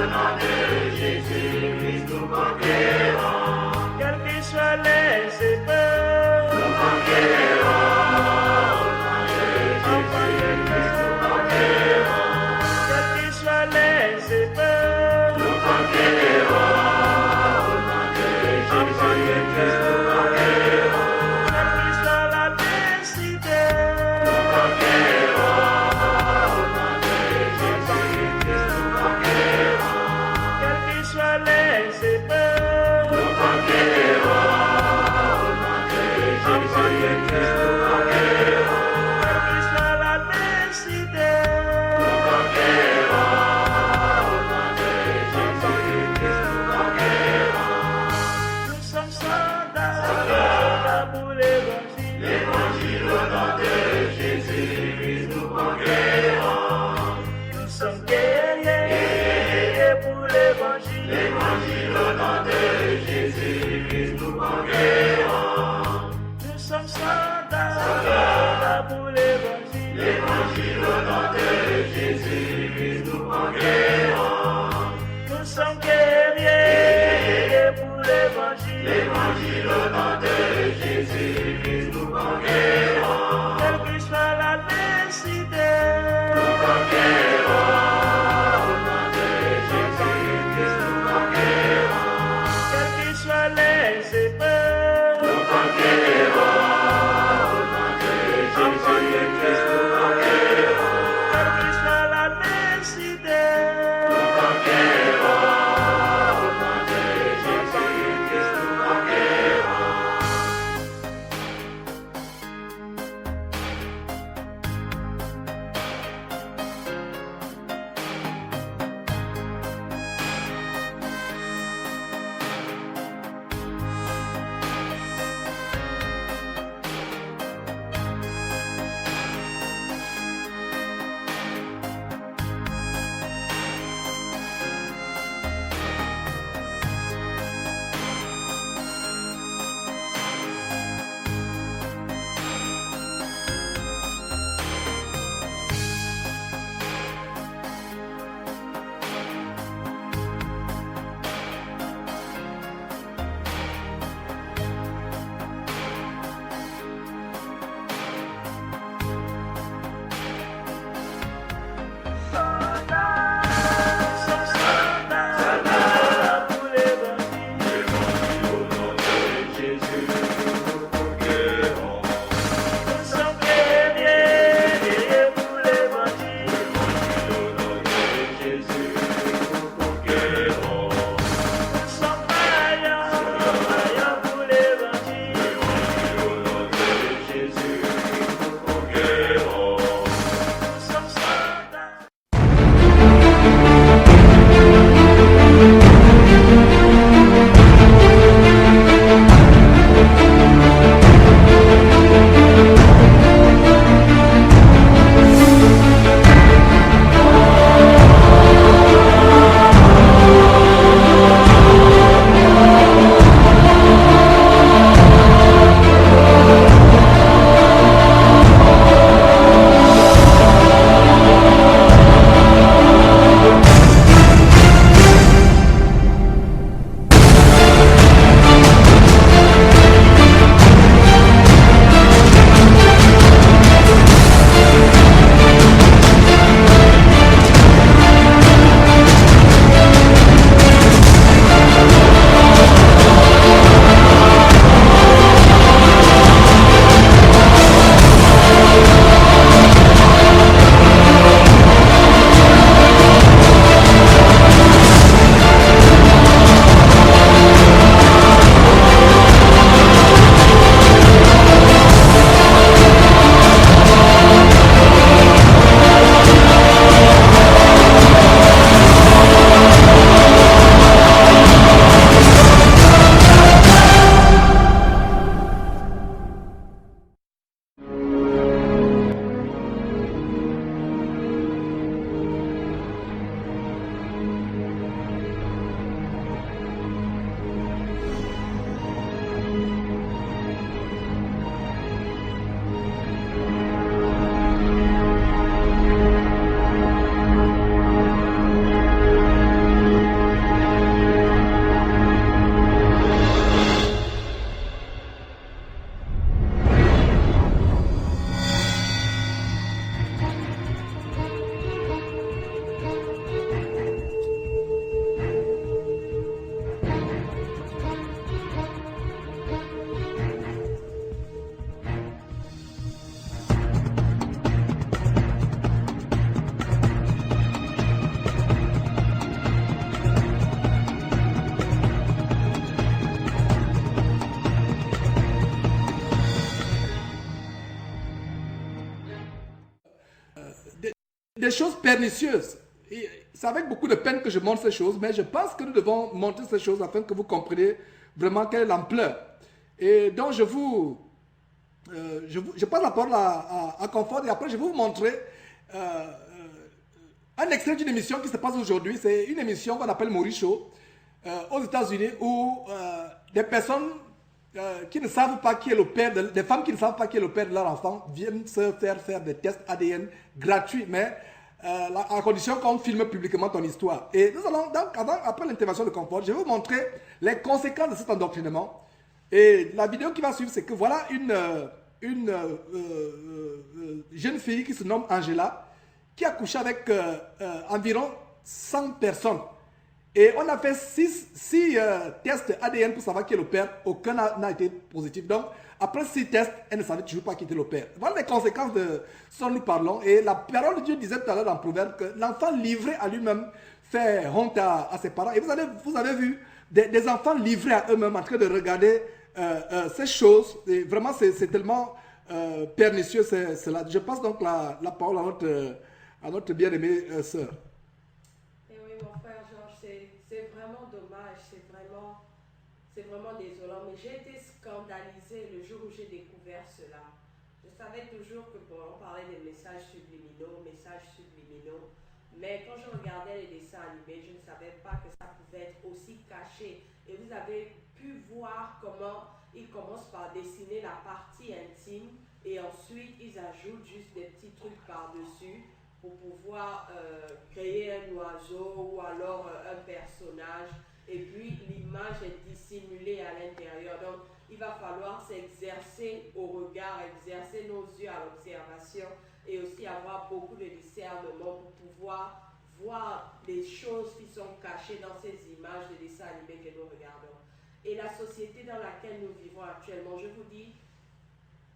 nom de Jésus-Christ, nous conquérons. Quelles que soient les épreuves, Nous conquérons. Au nom de Jésus-Christ, nous conquérons. quelles que soient les épreuves, Nous conquérons. Au nom de Jésus-Christ, nous conquérons. quelle que soit l'adversité, Nous conquérons. Au nom de Jésus-Christ, nous conquérons. des choses pernicieuses. C'est avec beaucoup de peine que je montre ces choses, mais je pense que nous devons montrer ces choses afin que vous compreniez vraiment quelle est l'ampleur. Et donc, je passe la parole à Confort et après, je vais vous montrer un extrait d'une émission qui se passe aujourd'hui. C'est une émission qu'on appelle Maurice Show aux États-Unis où des personnes qui ne savent pas qui est le père, des femmes qui ne savent pas qui est le père de leur enfant viennent se faire des tests ADN gratuits, mais à condition qu'on filme publiquement ton histoire. Et nous allons, donc, après l'intervention de Confort, je vais vous montrer les conséquences de cet endoctrinement. Et la vidéo qui va suivre, c'est que voilà une jeune fille qui se nomme Angela, qui a couché avec environ 100 personnes. Et on a fait 6 tests ADN pour savoir qui est le père. Aucun n'a été positif. Donc, après 6 tests, elle ne savait toujours pas qui était le père. Voilà les conséquences de ce dont nous parlons. Et la parole de Dieu disait tout à l'heure dans le Proverbe que l'enfant livré à lui-même fait honte à ses parents. Et vous avez vu des enfants livrés à eux-mêmes en train de regarder ces choses. Et vraiment, c'est tellement pernicieux cela. Je passe donc la parole à notre bien-aimée sœur. Mon frère Georges, c'est vraiment dommage, c'est vraiment désolant, mais j'ai été scandalisée le jour où j'ai découvert cela. Je savais toujours que on parlait des messages subliminaux, mais quand je regardais les dessins animés, je ne savais pas que ça pouvait être aussi caché. Et vous avez pu voir comment ils commencent par dessiner la partie intime et ensuite ils ajoutent juste des petits trucs par-dessus pour pouvoir créer un oiseau ou alors un personnage, et puis l'image est dissimulée à l'intérieur. Donc il va falloir s'exercer au regard, exercer nos yeux à l'observation et aussi avoir beaucoup de discernement pour pouvoir voir les choses qui sont cachées dans ces images de dessins animés que nous regardons. Et la société dans laquelle nous vivons actuellement, je vous dis,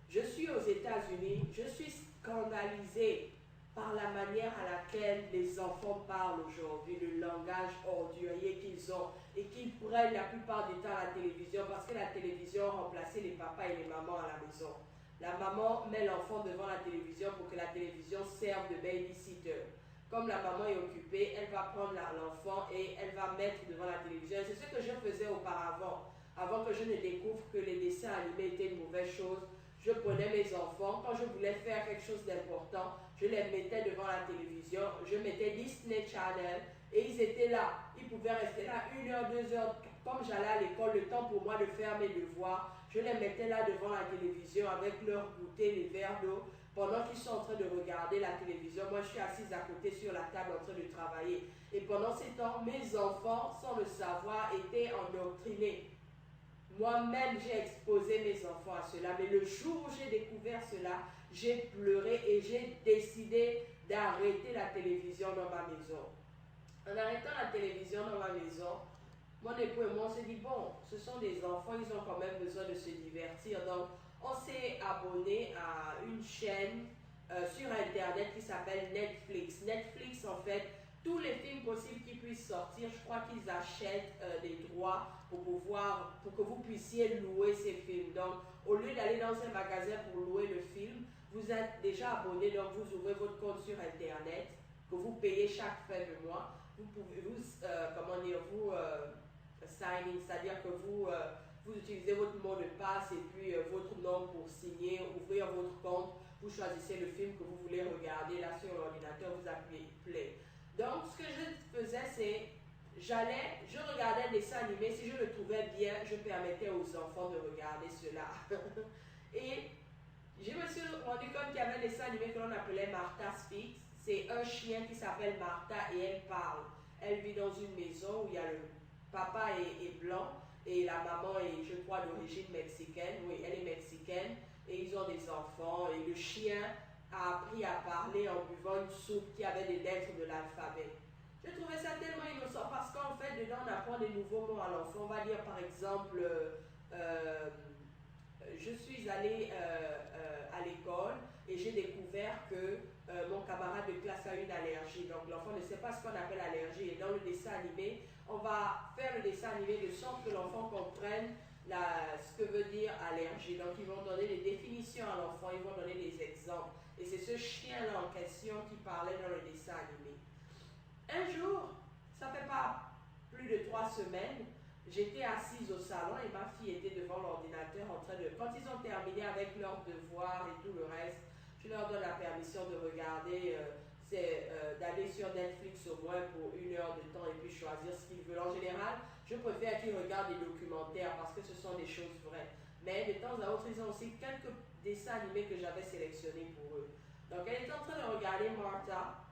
je suis aux États-Unis, je suis scandalisée par la manière à laquelle les enfants parlent aujourd'hui, le langage ordurier qu'ils ont et qu'ils prennent la plupart du temps à la télévision, parce que la télévision a remplacé les papas et les mamans à la maison. La maman met l'enfant devant la télévision pour que la télévision serve de babysitter. Comme la maman est occupée, elle va prendre l'enfant et elle va mettre devant la télévision. C'est ce que je faisais auparavant, avant que je ne découvre que les dessins animés étaient une mauvaise chose. Je prenais mes enfants, quand je voulais faire quelque chose d'important, je les mettais devant la télévision, je mettais Disney Channel et ils étaient là. Ils pouvaient rester là 1 heure, 2 heures. Comme j'allais à l'école, le temps pour moi de faire mes devoirs, je les mettais là devant la télévision avec leur goûter, les verres d'eau. Pendant qu'ils sont en train de regarder la télévision, moi je suis assise à côté sur la table en train de travailler. Et pendant ces temps, mes enfants, sans le savoir, étaient endoctrinés. Moi-même, j'ai exposé mes enfants à cela, mais le jour où j'ai découvert cela, j'ai pleuré et j'ai décidé d'arrêter la télévision dans ma maison. En arrêtant la télévision dans ma maison, mon époux et moi, on s'est dit, bon, ce sont des enfants, ils ont quand même besoin de se divertir. Donc, on s'est abonné à une chaîne sur Internet qui s'appelle Netflix. Netflix, en fait, tous les films possibles qui puissent sortir, je crois qu'ils achètent des droits pour que vous puissiez louer ces films. Donc, au lieu d'aller dans un magasin pour louer le film, vous êtes déjà abonné, donc vous ouvrez votre compte sur Internet, que vous payez chaque fin de mois. Vous pouvez sign in, c'est-à-dire que vous utilisez votre mot de passe et puis votre nom pour signer, ouvrir votre compte, vous choisissez le film que vous voulez regarder là sur l'ordinateur, vous appuyez play. Donc, ce que je faisais, c'est, je regardais des dessins animés, si je le trouvais bien, je permettais aux enfants de regarder cela. Et je me suis rendu compte qu'il y avait un dessin animé que l'on appelait Martha Speaks. C'est un chien qui s'appelle Martha et elle parle. Elle vit dans une maison où il y a le papa est blanc et la maman est, je crois, d'origine mexicaine. Oui, elle est mexicaine et ils ont des enfants et le chien a appris à parler en buvant une soupe qui avait des lettres de l'alphabet. Je trouvais ça tellement innocent parce qu'en fait, dedans, on apprend des nouveaux mots à l'enfant. On va dire par exemple, je suis allée à l'école et j'ai découvert que mon camarade de classe a une allergie. Donc l'enfant ne sait pas ce qu'on appelle allergie. Et dans le dessin animé, on va faire le dessin animé de sorte que l'enfant comprenne ce que veut dire allergie. Donc ils vont donner des définitions à l'enfant, ils vont donner des exemples. Et Et c'est ce chien-là en question qui parlait dans le dessin animé. Un jour, ça fait pas plus de 3 semaines, j'étais assise au salon et ma fille était devant l'ordinateur en train de... Quand ils ont terminé avec leurs devoirs et tout le reste, je leur donne la permission de regarder, d'aller sur Netflix au moins pour 1 heure de temps et puis choisir ce qu'ils veulent. En général, je préfère qu'ils regardent des documentaires parce que ce sont des choses vraies. Mais de temps à autre, ils ont aussi quelques dessins animés que j'avais sélectionnés pour eux. Donc elle était en train de regarder Martha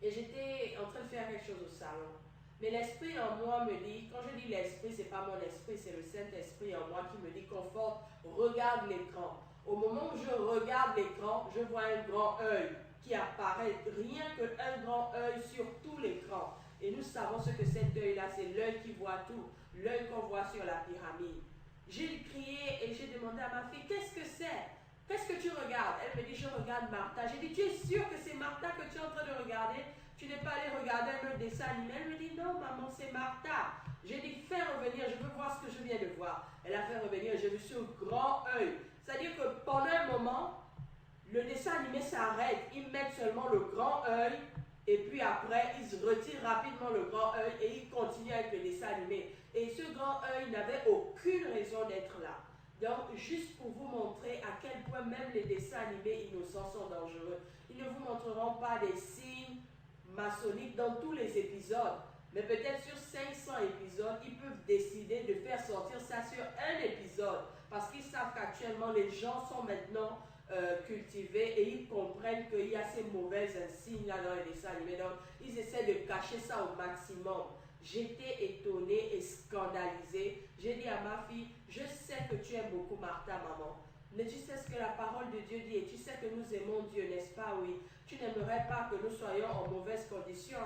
et j'étais en train de faire quelque chose au salon. Mais l'esprit en moi me dit, quand je dis l'esprit, c'est pas mon esprit, c'est le Saint-Esprit en moi qui me dit, conforte, regarde l'écran. Au moment où je regarde l'écran, je vois un grand œil qui apparaît, rien qu'un grand œil sur tout l'écran. Et nous savons ce que cet œil-là, c'est l'œil qui voit tout, l'œil qu'on voit sur la pyramide. J'ai crié et j'ai demandé à ma fille, qu'est-ce que c'est? Qu'est-ce que tu regardes? Elle me dit, je regarde Martha. J'ai dit, tu es sûre que c'est Martha que tu es en train de regarder? Tu n'es pas allé regarder un autre dessin animé? Elle me dit, non maman, c'est Martha. J'ai dit, fais revenir, je veux voir ce que je viens de voir. Elle a fait revenir, j'ai vu ce grand œil. C'est-à-dire que pendant un moment, le dessin animé s'arrête. Ils mettent seulement le grand œil et puis après, ils retirent rapidement le grand œil et ils continuent avec le dessin animé. Et ce grand œil n'avait aucune raison d'être là. Donc, juste pour vous montrer à quel point même les dessins animés innocents sont dangereux. Ils ne vous montreront pas des signes maçonniques dans tous les épisodes. Mais peut-être sur 500 épisodes, ils peuvent décider de faire sortir ça sur un épisode. Parce qu'ils savent qu'actuellement, les gens sont maintenant cultivés et ils comprennent qu'il y a ces mauvais insignes là dans les dessins animés. Donc, ils essaient de cacher ça au maximum. J'étais étonnée et scandalisée. J'ai dit à ma fille, je sais que tu aimes beaucoup Martha, maman. Mais tu sais ce que la parole de Dieu dit et tu sais que nous aimons Dieu, n'est-ce pas? Oui. Tu n'aimerais pas que nous soyons en mauvaise condition,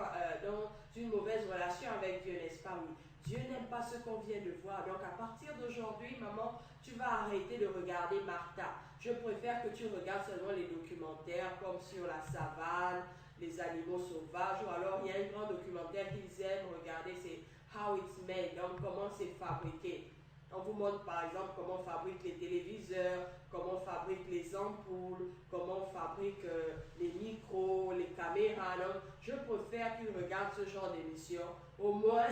dans une mauvaise relation avec Dieu, n'est-ce pas? Oui. Dieu n'aime pas ce qu'on vient de voir. Donc à partir d'aujourd'hui, maman, tu vas arrêter de regarder Martha. Je préfère que tu regardes seulement les documentaires comme sur la savane, les animaux sauvages, ou alors il y a un grand documentaire qu'ils aiment regarder, c'est How It's Made, donc comment c'est fabriqué. On vous montre par exemple comment on fabrique les téléviseurs, comment on fabrique les ampoules, comment on fabrique les micros, les caméras. Donc, je préfère qu'ils regardent ce genre d'émission. Au moins,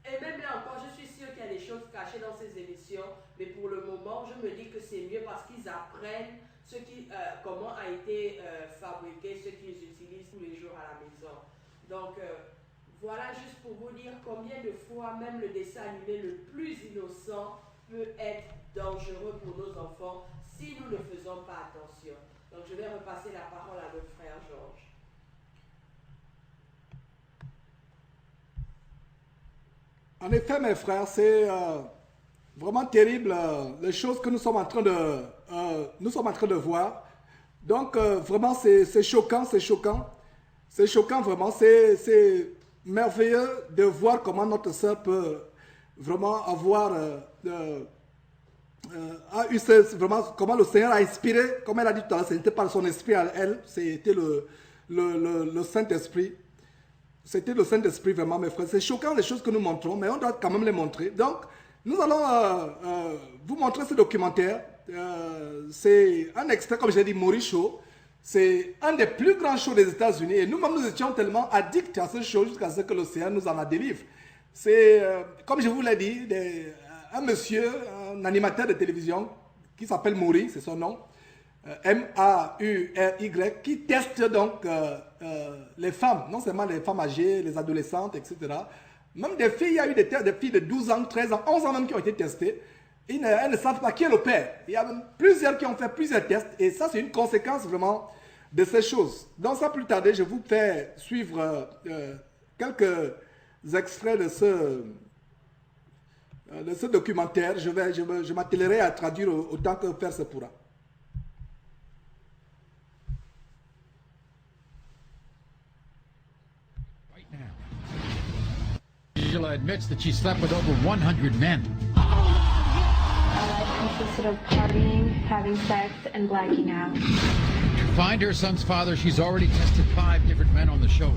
et même là encore, je suis sûre qu'il y a des choses cachées dans ces émissions, mais pour le moment, je me dis que c'est mieux parce qu'ils apprennent comment a été fabriqué, ce qu'ils utilisent tous les jours à la maison. Donc, voilà juste pour vous dire combien de fois même le dessin animé le plus innocent peut être dangereux pour nos enfants si nous ne faisons pas attention. Donc, je vais repasser la parole à notre frère Georges. En effet, mes frères, c'est vraiment terrible les choses que nous sommes en train de voir. Donc, vraiment, c'est choquant, c'est choquant. C'est choquant, vraiment. C'est merveilleux de voir comment notre sœur peut vraiment avoir vraiment comment le Seigneur a inspiré, comme elle a dit tout à l'heure, ce n'était pas son esprit à elle, c'était le Saint-Esprit. C'était le Saint-Esprit vraiment, mes frères. C'est choquant les choses que nous montrons, mais on doit quand même les montrer. Donc, nous allons vous montrer ce documentaire. C'est un extrait, comme j'ai dit, Maury Show. C'est un des plus grands shows des États-Unis. Et nous-mêmes, nous étions tellement addicts à ce show jusqu'à ce que le Seigneur nous en a délivré. C'est, comme je vous l'ai dit, un monsieur, un animateur de télévision qui s'appelle Maury, c'est son nom. M-A-U-R-Y, qui teste donc les femmes, non seulement les femmes âgées, les adolescentes, etc. Même des filles, il y a eu des filles de 12 ans, 13 ans, 11 ans même qui ont été testées. Elles ne savent pas qui est le père. Il y a même plusieurs qui ont fait plusieurs tests et ça c'est une conséquence vraiment de ces choses. Donc sans plus tarder, je vous fais suivre quelques extraits de ce documentaire. Je m'attellerai à traduire autant que faire se pourra. Angela admits that she slept with over 100 men. Our life consisted of partying, having sex, and blacking out. To find her son's father, she's already tested 5 different men on the show.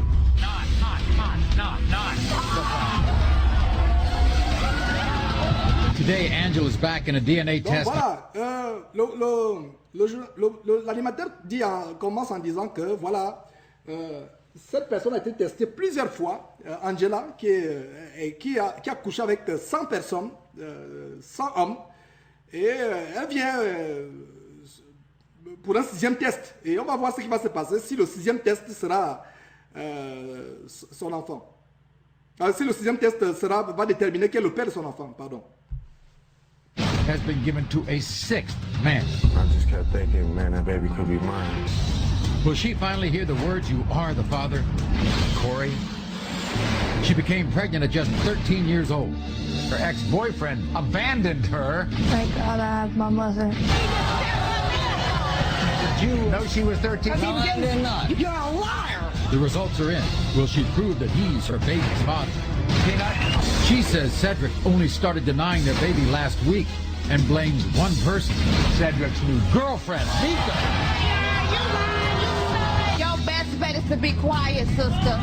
Today, Angela's back in a DNA Donc test. voilà, L'animateur commence en disant que voilà, cette personne a été testée plusieurs fois, Angela, qui a couché avec 100 personnes, 100 hommes, et elle vient pour un 6e test. Et on va voir ce qui va se passer si le 6e test sera son enfant. Si le 6e test va déterminer quel est le père de son enfant, pardon. Has been given to a 6th man. I just kept thinking, man, that baby could be mine. Will she finally hear the words, "You are the father"? Corey? She became pregnant at just 13 years old. Her ex-boyfriend abandoned her. Thank God I have my mother. Did you know she was 13? No, I did not. You're a liar. The results are in. Will she prove that he's her baby's father? Peanut. She says Cedric only started denying their baby last week and blames one person, Cedric's new girlfriend, Mika. Your best bet is to be quiet, sister.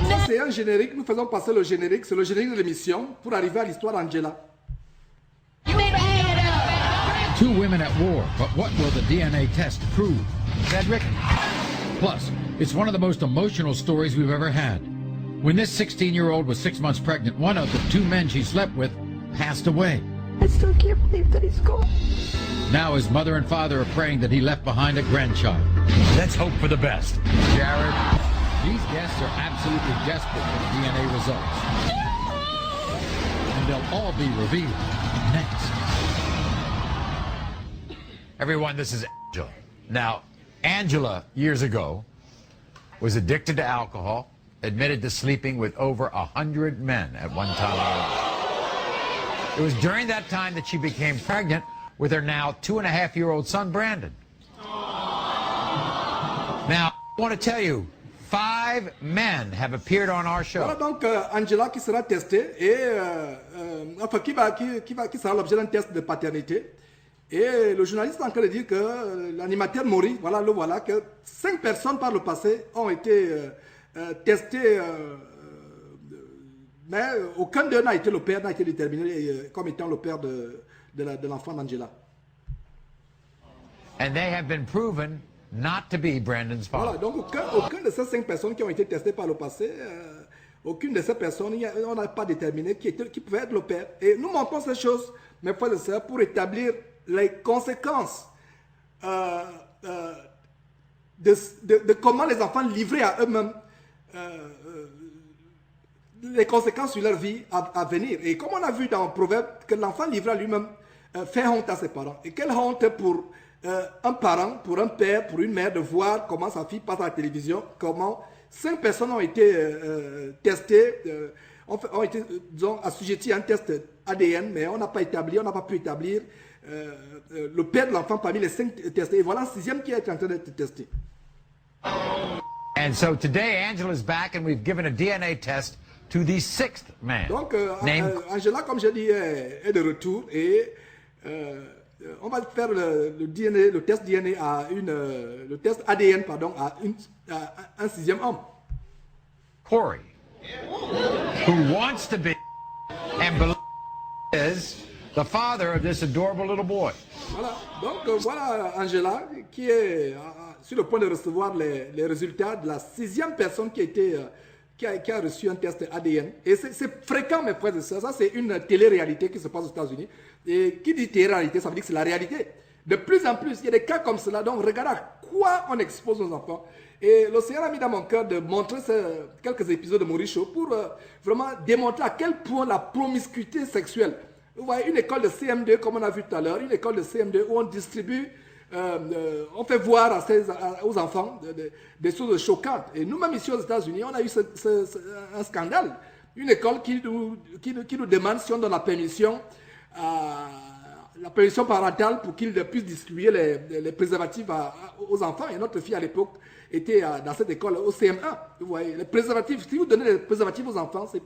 Ça, c'est un générique. Nous faisons passer le générique. C'est le générique de l'émission pour arriver à l'histoire d'Angela. Two women at war, but what will the DNA test prove? Cedric? Plus, it's one of the most emotional stories we've ever had. When this 16-year-old was 6 months pregnant, one of the 2 men she slept with passed away. I still can't believe that he's gone. Now his mother and father are praying that he left behind a grandchild. Let's hope for the best. Jared, these guests are absolutely desperate for the DNA results. And they'll all be revealed next. Everyone, this is Angela. Now, Angela, years ago, was addicted to alcohol, admitted to sleeping with over 100 men at one time. It was during that time that she became pregnant with her now 2.5-year-old son, Brandon. Now, I want to tell you, 5 men have appeared on our show. Voilà donc Angela qui sera testée et enfin qui sera l'objet d'un test de paternité. Et le journaliste est en train de dire que l'animateur Maury, voilà, le voilà, que 5 personnes par le passé ont été testées, mais aucun d'eux n'a été le père, n'a été déterminé comme étant le père de l'enfant d'Angela. And they have been proven not to be Brandon's Voilà, father. donc aucun de ces 5 personnes qui ont été testées par le passé, aucune de ces personnes, on n'a pas déterminé qui pouvait être le père. Et nous montrons ces choses, mes frères et sœurs, pour établir les conséquences de comment les enfants livrés à eux-mêmes, les conséquences sur leur vie à venir. Et comme on a vu dans le proverbe, que l'enfant livré à lui-même fait honte à ses parents. Et quelle honte pour un parent, pour un père, pour une mère de voir comment sa fille passe à la télévision, comment 5 personnes ont été testées, ont été, disons, assujetties à un test ADN, mais on n'a pas pu établir le père de l'enfant parmi les 5 testés. Et voilà un 6e qui est en train d'être testé. And so today, Angela's back, and we've given a DNA test to the 6th man. Donc, named Angela, comme j'ai dit, est de retour et on va faire le test DNA le test ADN, pardon, à un 6e homme. Corey, who wants to be and believes is the father of this adorable little boy. Voilà, donc voilà Angela qui est sur le point de recevoir les résultats de la 6e personne qui a reçu un test ADN. Et c'est fréquent, mes frères et sœurs. Ça, c'est une télé-réalité qui se passe aux États-Unis. Et qui dit télé-réalité, ça veut dire que c'est la réalité. De plus en plus, il y a des cas comme cela. Donc, regardez à quoi on expose nos enfants. Et le Seigneur a mis dans mon cœur de montrer quelques épisodes de Maurice Show pour vraiment démontrer à quel point la promiscuité sexuelle. Vous voyez, une école de CM2, comme on a vu tout à l'heure, une école de CM2 où on distribue, on fait voir aux enfants des choses choquantes. Et nous-mêmes ici aux États-Unis, on a eu un scandale. Une école qui nous demande si on donne la permission parentale pour qu'ils puissent distribuer les préservatifs aux enfants. Et notre fille à l'époque était dans cette école au CM1. Vous voyez, les préservatifs, si vous donnez les préservatifs aux enfants, c'est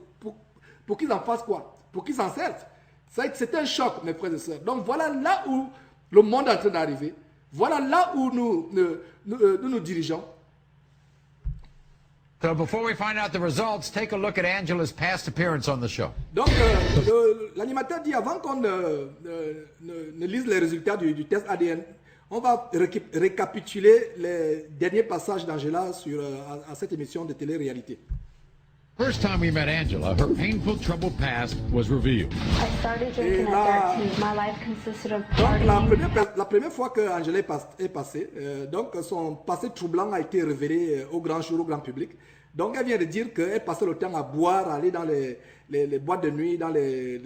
pour qu'ils en fassent quoi? Pour qu'ils s'en servent. C'est un choc, mes frères et sœurs. Donc voilà là où le monde est en train d'arriver. Voilà là où nous dirigeons. So before we find out the results, take a look at Angela's past appearance on the show. Donc, l'animateur dit avant qu'on ne lise les résultats du test ADN, on va récapituler les derniers passages d'Angela à cette émission de télé-réalité. First time we met Angela, her painful, troubled past was revealed. I started drinking at 13. My life consisted of Donc, partying. la première fois que Angela est passée, donc son passé troublant a été révélé au grand jour, au grand public. Donc, elle vient de dire qu'elle passait le temps à boire, à aller dans les boîtes de nuit, dans les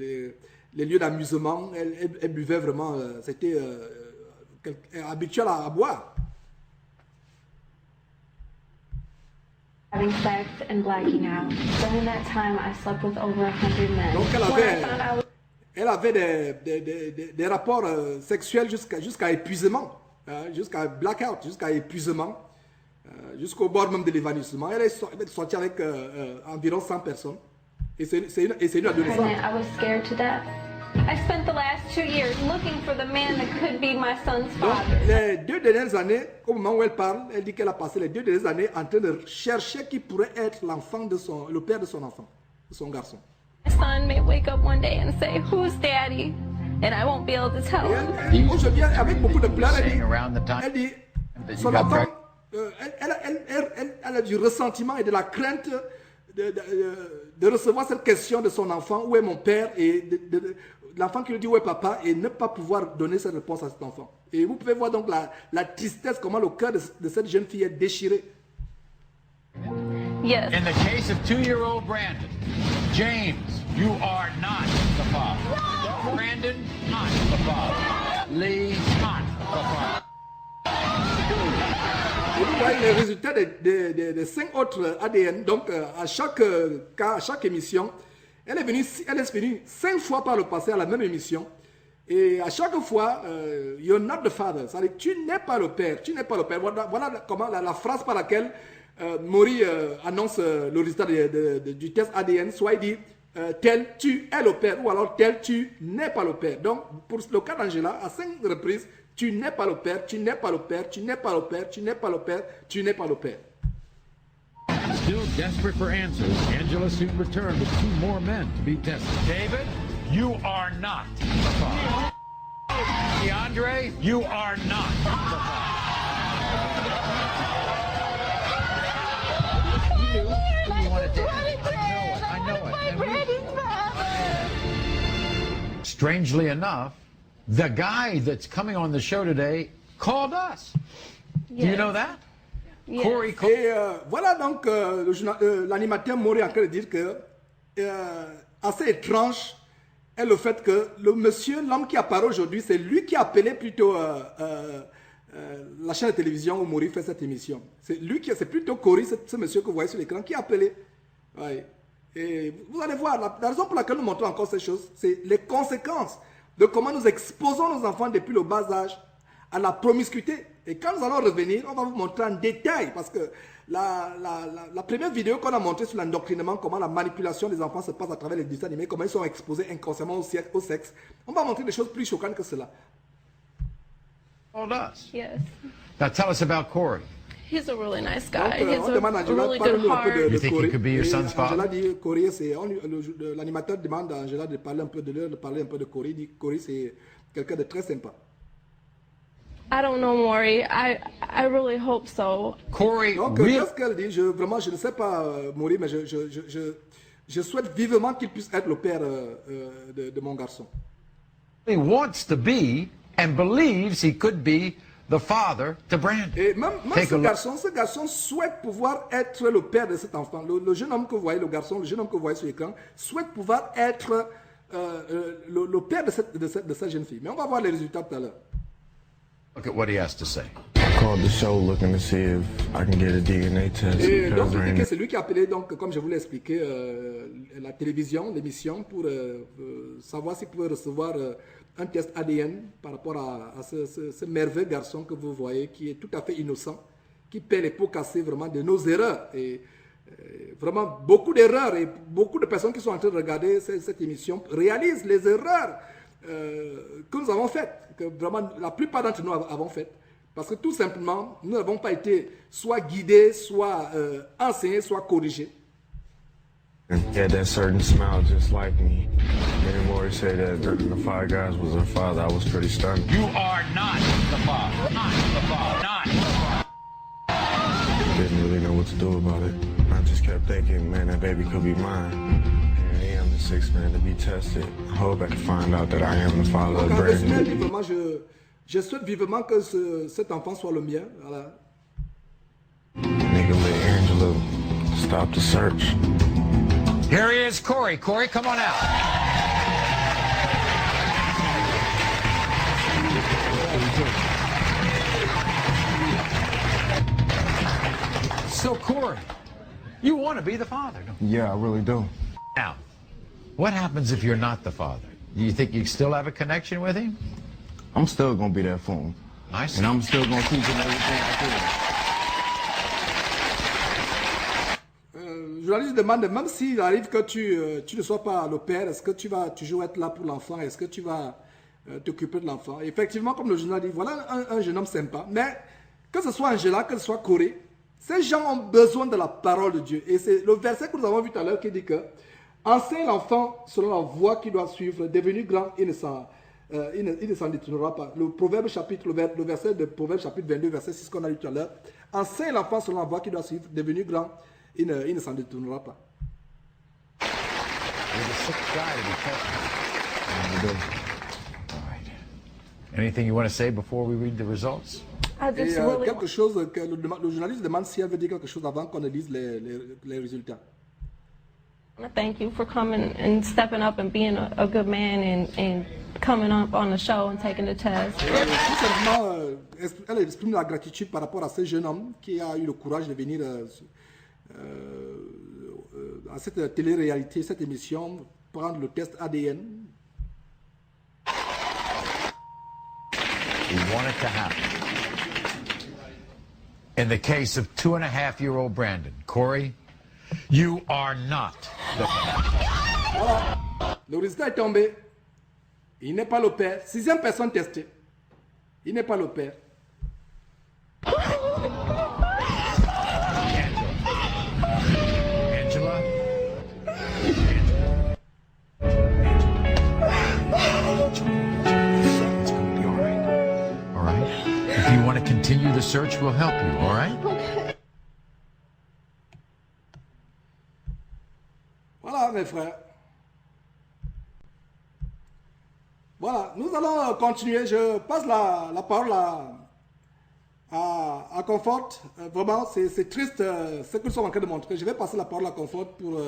lieux d'amusement. Elle buvait vraiment, c'était habituel à boire. Having sex and blacking out. During that time, I slept with over 100 men. Donc, When elle avait des rapports sexuels jusqu'à épuisement, jusqu'à blackout, jusqu'à épuisement, jusqu'au bord même de l'évanouissement. Elle est sortie avec environ 100 personnes. Et c'est une adolescente. pregnant, I was scared to death. I spent the last 2 years looking for the man that could be my son's Donc, father. les 2 dernières années, au moment où elle parle, elle dit qu'elle a passé les 2 dernières années en train de chercher qui pourrait être le père de son enfant, de son garçon. My son may wake up one day and say, "Who's daddy?" And I won't be able to tell Et him. aujourd'hui, avec beaucoup de pleurs, Saying around the time elle dit that you son got enfant, pregnant. elle a du ressentiment et de la crainte de recevoir cette question de son enfant, où est mon père, et l'enfant qui lui dit où est papa, et ne pas pouvoir donner cette réponse à cet enfant. Et vous pouvez voir donc la tristesse, comment le cœur de cette jeune fille est déchiré. Yes. In the case of 2-year-old Brandon, James, you are not the father. Brandon, not the father. Lee, not the father. Et vous voyez les résultats des 5 autres ADN. Donc, à chaque cas, à chaque émission, elle est venue 5 fois par le passé à la même émission. Et à chaque fois, you're not the father. C'est-à-dire, tu n'es pas le père. Tu n'es pas le père. Voilà comment la phrase par laquelle Maury annonce le résultat du test ADN. Soit il dit, tel tu es le père, ou alors tel tu n'es pas le père. Donc, pour le cas d'Angela, à 5 reprises, tu n'es pas le père, tu n'es pas le père, tu n'es pas le père, tu n'es pas le père, tu n'es pas le père. Still desperate for answers, Angela soon returned with 2 more men to be tested. David, you are not the father. DeAndre, you are not the father. You knew you wanted to. I know it. Strangely enough, the guy that's coming on the show today called us. Do you know that? Yes. Corey Et voilà donc l'animateur Maury en train de dire que assez étrange est le fait que l'homme qui apparaît aujourd'hui, c'est lui qui a appelé plutôt la chaîne de télévision où Maury fait cette émission. C'est plutôt Corey, ce monsieur que vous voyez sur l'écran, qui a appelé. Ouais. Et vous allez voir, la raison pour laquelle nous montrons encore ces choses, c'est les conséquences de comment nous exposons nos enfants depuis le bas âge à la promiscuité. Et quand nous allons revenir, on va vous montrer en détail, parce que la première vidéo qu'on a montrée sur l'endoctrinement, comment la manipulation des enfants se passe à travers les dessins animés, comment ils sont exposés inconsciemment au sexe, on va montrer des choses plus choquantes que cela. called us. Yes. Now tell us about Corey. He's a really nice Donc, guy. He has on demande à a Angela, really good parle-nous un peu heart. de You think he Corey. could be your Et son's father? Angela dit, Corey, l'animateur demande à Angela de parler un peu de Corey. Il dit, Corey, c'est quelqu'un de très sympa. I don't know, Maury. I really hope so. Corey Donc, really, qu'est-ce qu'elle dit? Vraiment, je ne sais pas, Maury, mais je souhaite vivement qu'il puisse être le père de mon garçon. wants to be and believes he could be the father to Brandon. Et même Take a look. ce garçon souhaite pouvoir être le père de cet enfant. Le jeune homme que vous voyez, le jeune homme que vous voyez sur l'écran, souhaite pouvoir être le père de cette jeune fille. Mais on va voir les résultats tout à l'heure. Look at what he has to say. Called the show looking to see if I can get a DNA test. Et donc, because there il dit que ain't- c'est lui qui a appelé, donc, comme je vous l'ai expliqué, la télévision, l'émission, pour savoir s'il pouvait recevoir un test ADN par rapport à ce merveilleux garçon que vous voyez, qui est tout à fait innocent, qui paie les pots cassés vraiment de nos erreurs. Et vraiment beaucoup d'erreurs. Et beaucoup de personnes qui sont en train de regarder cette émission réalisent les erreurs que nous avons faites, que vraiment la plupart d'entre nous avons faites. Parce que tout simplement, nous n'avons pas été soit guidés, soit enseignés, soit corrigés. And he had that certain smile just like me. And Maury said that the Five Guys was her father. I was pretty stunned. You are not the father. Not the father. Not. Didn't really know what to do about it. I just kept thinking, man, that baby could be mine. And I am the sixth man to be tested. I hope I can find out that I am the father of Donc, en résumé, Brandon. vraiment, je souhaite vivement que cet enfant soit le mien. Voilà. Nigga let Angela stop the search. Here he is, Corey. Corey, come on out. So, Corey, you want to be the father, don't you? Yeah, I really do. Now, what happens if you're not the father? Do you think you still have a connection with him? I'm still gonna be there for him. I see. And I'm still gonna teach him everything I can. Le journaliste demande, même s'il arrive que tu ne sois pas le père, est-ce que tu vas toujours être là pour l'enfant? Est-ce que tu vas t'occuper de l'enfant? Effectivement, comme le journal dit, voilà un jeune homme sympa. Mais que ce soit Angela, que ce soit Corée, ces gens ont besoin de la parole de Dieu. Et c'est le verset que nous avons vu tout à l'heure qui dit que enseigne l'enfant selon la voie qu'il doit suivre, devenu grand, il ne s'en détournera pas. Le verset de Proverbe chapitre 22, verset 6 qu'on a lu tout à l'heure. Enseigne l'enfant selon la voie qu'il doit suivre, devenu grand, il ne s'en détournera pas. You're the sixth guy to be tested. All right. Anything you want to say before we read the results? I Et just really quelque chose que le journaliste demande si elle veut dire quelque chose avant qu'on ne lise les résultats. want to thank you for coming and stepping up and being a good man and coming up on the show and taking the test. Tout simplement, elle exprime la gratitude par rapport à ce jeune homme qui a eu le courage de venir à cette télé-réalité, cette émission, prendre le test ADN. We want it to happen. In the case of 2.5-year-old Brandon, Corey, you are not the Voilà, le résultat est tombé. Il n'est pas le père. 6e personne testée. Il n'est pas le père. Angela? It's going to be all right. All right? If you want to continue the search, we'll help you, all right? Voilà, mes frères. Voilà, nous allons continuer. Je passe la parole à Comfort. Vraiment, c'est triste ce que nous sommes en train de montrer. Je vais passer la parole à Comfort pour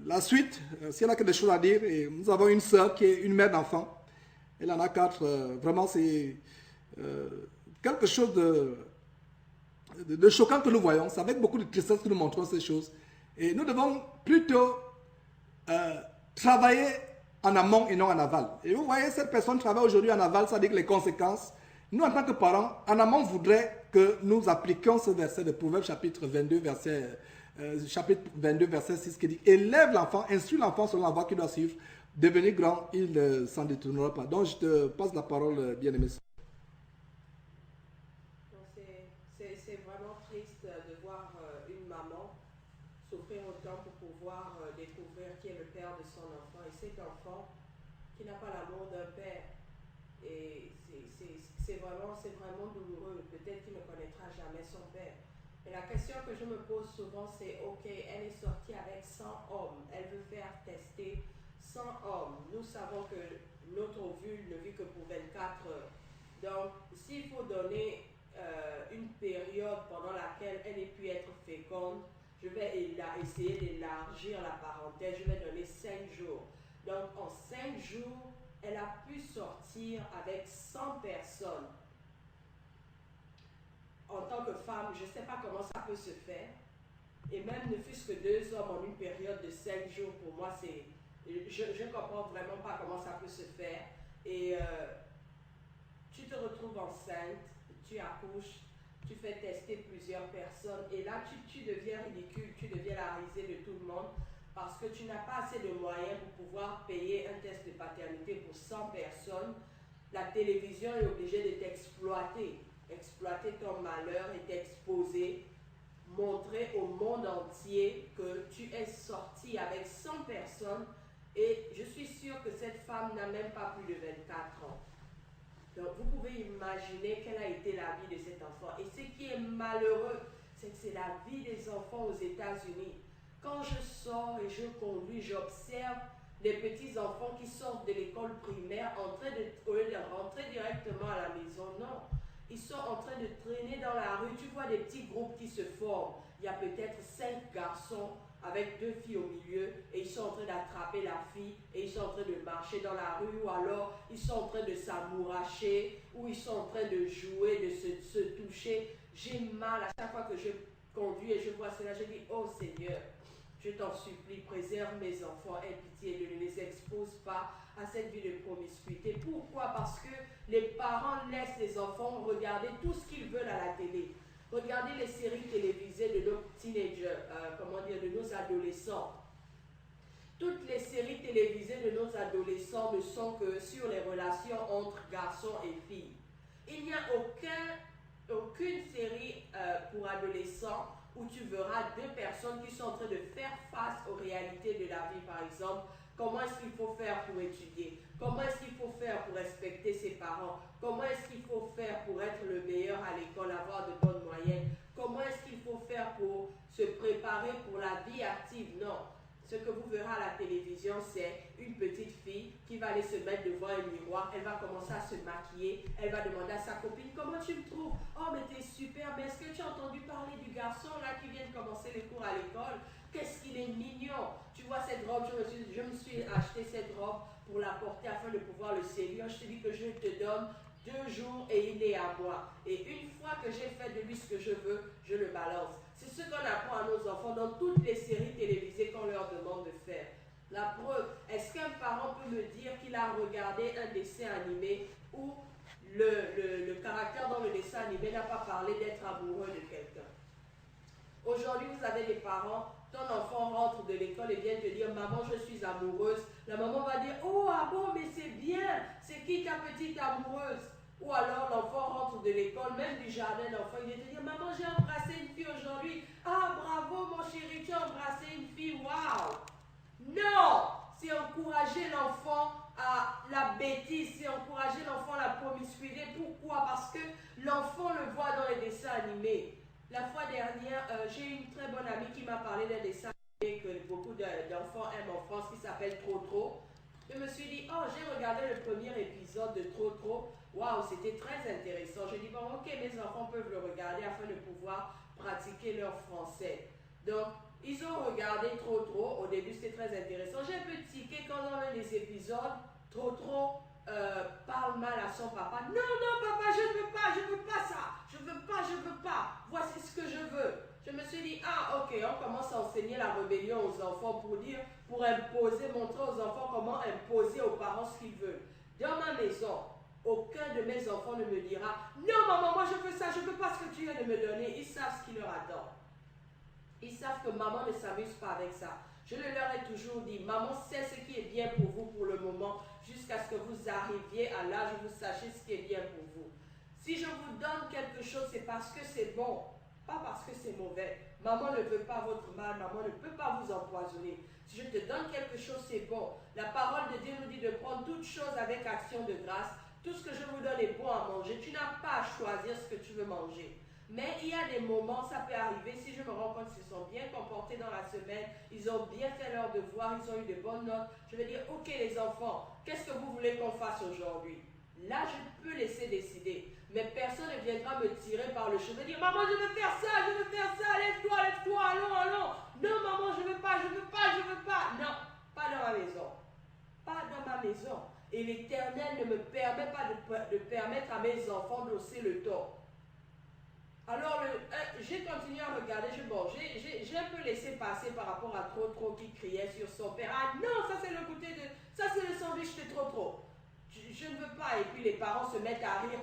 la suite. S'il y en a quelque chose à dire. Et nous avons une sœur qui est une mère d'enfant. Elle en a 4. Vraiment, c'est quelque chose de choquant que nous voyons. C'est avec beaucoup de tristesse que nous montrons ces choses. Et nous devons plutôt travailler en amont et non en aval. Et vous voyez, cette personne travaille aujourd'hui en aval, ça veut dire que les conséquences, nous en tant que parents, en amont, voudraient que nous appliquions ce verset de Proverbe chapitre 22, verset 6 qui dit « Élève l'enfant, instruis l'enfant selon la voie qu'il doit suivre, devenir grand, il ne s'en détournera pas. » Donc je te passe la parole, bien-aimé. C'est vraiment triste de voir une maman souffrir autant pour pouvoir découvrir qui est le père de son enfant. Et cet enfant qui n'a pas l'amour d'un père, et c'est vraiment douloureux. Peut-être qu'il ne connaîtra jamais son père. Mais la question que je me pose souvent, c'est ok, elle est sortie avec 100 hommes, elle veut faire tester 100 hommes. Nous savons que notre ovule ne vit que pour 24 heures. Donc, s'il faut donner une période pendant laquelle elle ait pu être féconde, je vais essayer d'élargir la parenthèse, je vais donner 5 jours. Donc en 5 jours, elle a pu sortir avec 100 personnes. En tant que femme, je ne sais pas comment ça peut se faire. Et même ne fût-ce que 2 hommes en une période de 5 jours, pour moi, je ne comprends vraiment pas comment ça peut se faire. Et tu te retrouves enceinte, tu accouches, tu fais tester plusieurs personnes et là tu deviens ridicule, tu deviens la risée de tout le monde parce que tu n'as pas assez de moyens pour pouvoir payer un test de paternité pour 100 personnes la télévision est obligée de t'exploiter, exploiter ton malheur et t'exposer, montrer au monde entier que tu es sorti avec 100 personnes et je suis sûre que cette femme n'a même pas plus de 24 ans. Donc vous pouvez imaginer quelle a été la vie de cet enfant. Et ce qui est malheureux, c'est que c'est la vie des enfants aux États-Unis. Quand je sors et je conduis, j'observe des petits enfants qui sortent de l'école primaire en train au lieu de rentrer directement à la maison. Non, ils sont en train de traîner dans la rue. Tu vois des petits groupes qui se forment. Il y a peut-être 5 garçons avec 2 filles au milieu et ils sont en train d'attraper la fille et ils sont en train de marcher dans la rue ou alors ils sont en train de s'amouracher ou ils sont en train de jouer, de se toucher. J'ai mal à chaque fois que je conduis et je vois cela, je dis, oh Seigneur, je t'en supplie, préserve mes enfants, aie pitié, ne les expose pas à cette vie de promiscuité. Pourquoi? Parce que les parents laissent les enfants regarder tout ce qu'ils veulent à la télé. Regardez les séries télévisées de nos teenagers, de nos adolescents. Toutes les séries télévisées de nos adolescents ne sont que sur les relations entre garçons et filles. Il n'y a aucune série pour adolescents où tu verras 2 personnes qui sont en train de faire face aux réalités de la vie, par exemple. Comment est-ce qu'il faut faire pour étudier? Comment est-ce qu'il faut faire pour respecter ses parents? Comment est-ce qu'il faut faire pour être le meilleur à l'école, avoir de bonnes moyennes? Comment est-ce qu'il faut faire pour se préparer pour la vie active? Non. Ce que vous verrez à la télévision, c'est une petite fille qui va aller se mettre devant un miroir, elle va commencer à se maquiller, elle va demander à sa copine, comment tu me trouves? Oh mais t'es super, mais est-ce que tu as entendu parler du garçon là qui vient de commencer les cours à l'école? Qu'est-ce qu'il est mignon! Tu vois cette robe, je me suis acheté cette robe pour la porter afin de pouvoir le séduire. Je te dis que je te donne 2 jours et il est à moi. Et une fois que j'ai fait de lui ce que je veux, je le balance. C'est ce qu'on apprend à nos enfants dans toutes les séries télévisées qu'on leur demande de faire. La preuve, est-ce qu'un parent peut me dire qu'il a regardé un dessin animé où le caractère dans le dessin animé n'a pas parlé d'être amoureux de quelqu'un? Aujourd'hui, vous avez des parents, ton enfant rentre de l'école et vient te dire « Maman, je suis amoureuse ». La maman va dire « Oh, ah bon, mais c'est bien, c'est qui ta petite amoureuse ?» Ou alors l'enfant rentre de l'école, même du jardin d'enfant, il vient te dire « Maman, j'ai embrassé une fille aujourd'hui. Ah, bravo mon chéri, tu as embrassé une fille, waouh !» Non, c'est encourager l'enfant à la bêtise, c'est encourager l'enfant à la promiscuité. Pourquoi? Parce que l'enfant le voit dans les dessins animés. La fois dernière, j'ai une très bonne amie qui m'a parlé d'un dessin animé que beaucoup d'enfants aiment en France qui s'appelle Trop Trop. Je me suis dit, oh, j'ai regardé le premier épisode de Trop Trop. Waouh, c'était très intéressant. J'ai dit, bon, ok, mes enfants peuvent le regarder afin de pouvoir pratiquer leur français. Donc, ils ont regardé Trop Trop. Au début, c'était très intéressant. J'ai un peu tiqué quand dans l'un des épisodes, Trop Trop parle mal à son papa. Non, non, papa, je veux pas ça. Je veux pas. Voici ce que je veux. Je me suis dit, ah, ok, on commence à enseigner la rébellion aux enfants pour imposer, montrer aux enfants comment imposer aux parents ce qu'ils veulent. Dans ma maison, aucun de mes enfants ne me dira, non, maman, moi je veux ça, je veux pas ce que tu viens de me donner. Ils savent ce qui leur attend. Ils savent que maman ne s'amuse pas avec ça. Je leur ai toujours dit, maman sait ce qui est bien pour vous pour le moment, jusqu'à ce que vous arriviez à l'âge où vous sachiez ce qui est bien pour vous. Si je vous donne quelque chose, c'est parce que c'est bon, pas parce que c'est mauvais. Maman ne veut pas votre mal, maman ne peut pas vous empoisonner. Si je te donne quelque chose, c'est bon. La parole de Dieu nous dit de prendre toutes choses avec action de grâce. Tout ce que je vous donne est bon à manger. Tu n'as pas à choisir ce que tu veux manger. Mais il y a des moments, ça peut arriver, si je me rends compte qu'ils se sont bien comportés dans la semaine, ils ont bien fait leur devoir, ils ont eu de bonnes notes, je vais dire, ok les enfants, qu'est-ce que vous voulez qu'on fasse aujourd'hui? Là, je peux laisser décider. Mais personne ne viendra me tirer par le cheveu, dire, maman, je veux faire ça, lève-toi, allons. Non, maman, je veux pas. Non, pas dans ma maison. Pas dans ma maison. Et l'Éternel ne me permet pas de permettre à mes enfants d'hausser le tort. Alors, j'ai continué à regarder, j'ai un peu laissé passer par rapport à Trop qui criait sur son père. Ah non, ça c'est le goûter ça c'est le sandwich de Trop. Je ne veux pas. Et puis les parents se mettent à rire,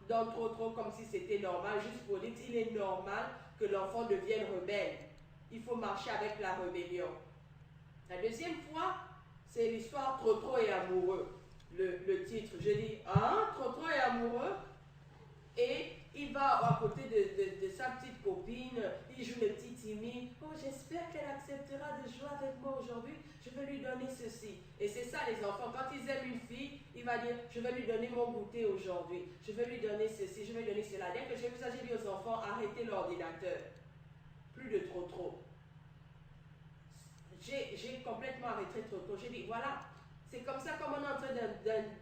dans Trop comme si c'était normal, juste pour dire qu'il est normal que l'enfant devienne rebelle. Il faut marcher avec la rébellion. La deuxième fois, c'est l'histoire Trop et amoureux. le titre. Je dis, hein, Trotro est amoureux. Et il va à côté de sa petite copine, il joue le petit timide. Oh, j'espère qu'elle acceptera de jouer avec moi aujourd'hui. Je vais lui donner ceci. Et c'est ça les enfants. Quand ils aiment une fille, il va dire, je vais lui donner mon goûter aujourd'hui. Je vais lui donner ceci, je vais lui donner cela. Dès que j'ai vu ça, j'ai dit aux enfants, arrêtez l'ordinateur. Plus de trop. J'ai complètement arrêté trop. J'ai dit, voilà. C'est comme ça qu'on est en train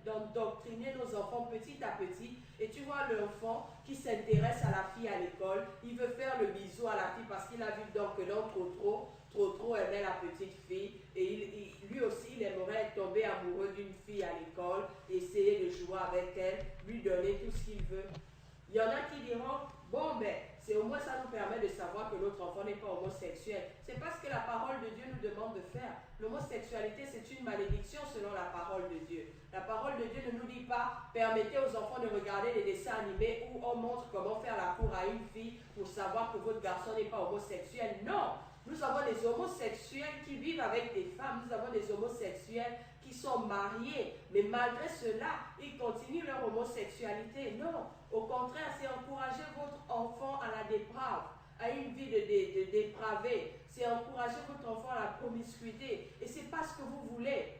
d'endoctriner nos enfants petit à petit. Et tu vois l'enfant qui s'intéresse à la fille à l'école, il veut faire le bisou à la fille parce qu'il a vu donc que dans trop aimait la petite fille. Et lui aussi, il aimerait tomber amoureux d'une fille à l'école, essayer de jouer avec elle, lui donner tout ce qu'il veut. Il y en a qui diront, bon ben, c'est au moins ça nous permet de savoir que notre enfant n'est pas homosexuel. C'est parce que la parole de Dieu nous demande de faire. L'homosexualité, c'est une malédiction selon la parole de Dieu. La parole de Dieu ne nous dit pas, permettez aux enfants de regarder les dessins animés où on montre comment faire la cour à une fille pour savoir que votre garçon n'est pas homosexuel. Non! Nous avons des homosexuels qui vivent avec des femmes, nous avons des homosexuels qui sont mariés, mais malgré cela, ils continuent leur homosexualité. Non, au contraire, c'est encourager votre enfant à la déprave, à une vie de dépravé. C'est encourager votre enfant à la promiscuité. Et c'est pas ce que vous voulez.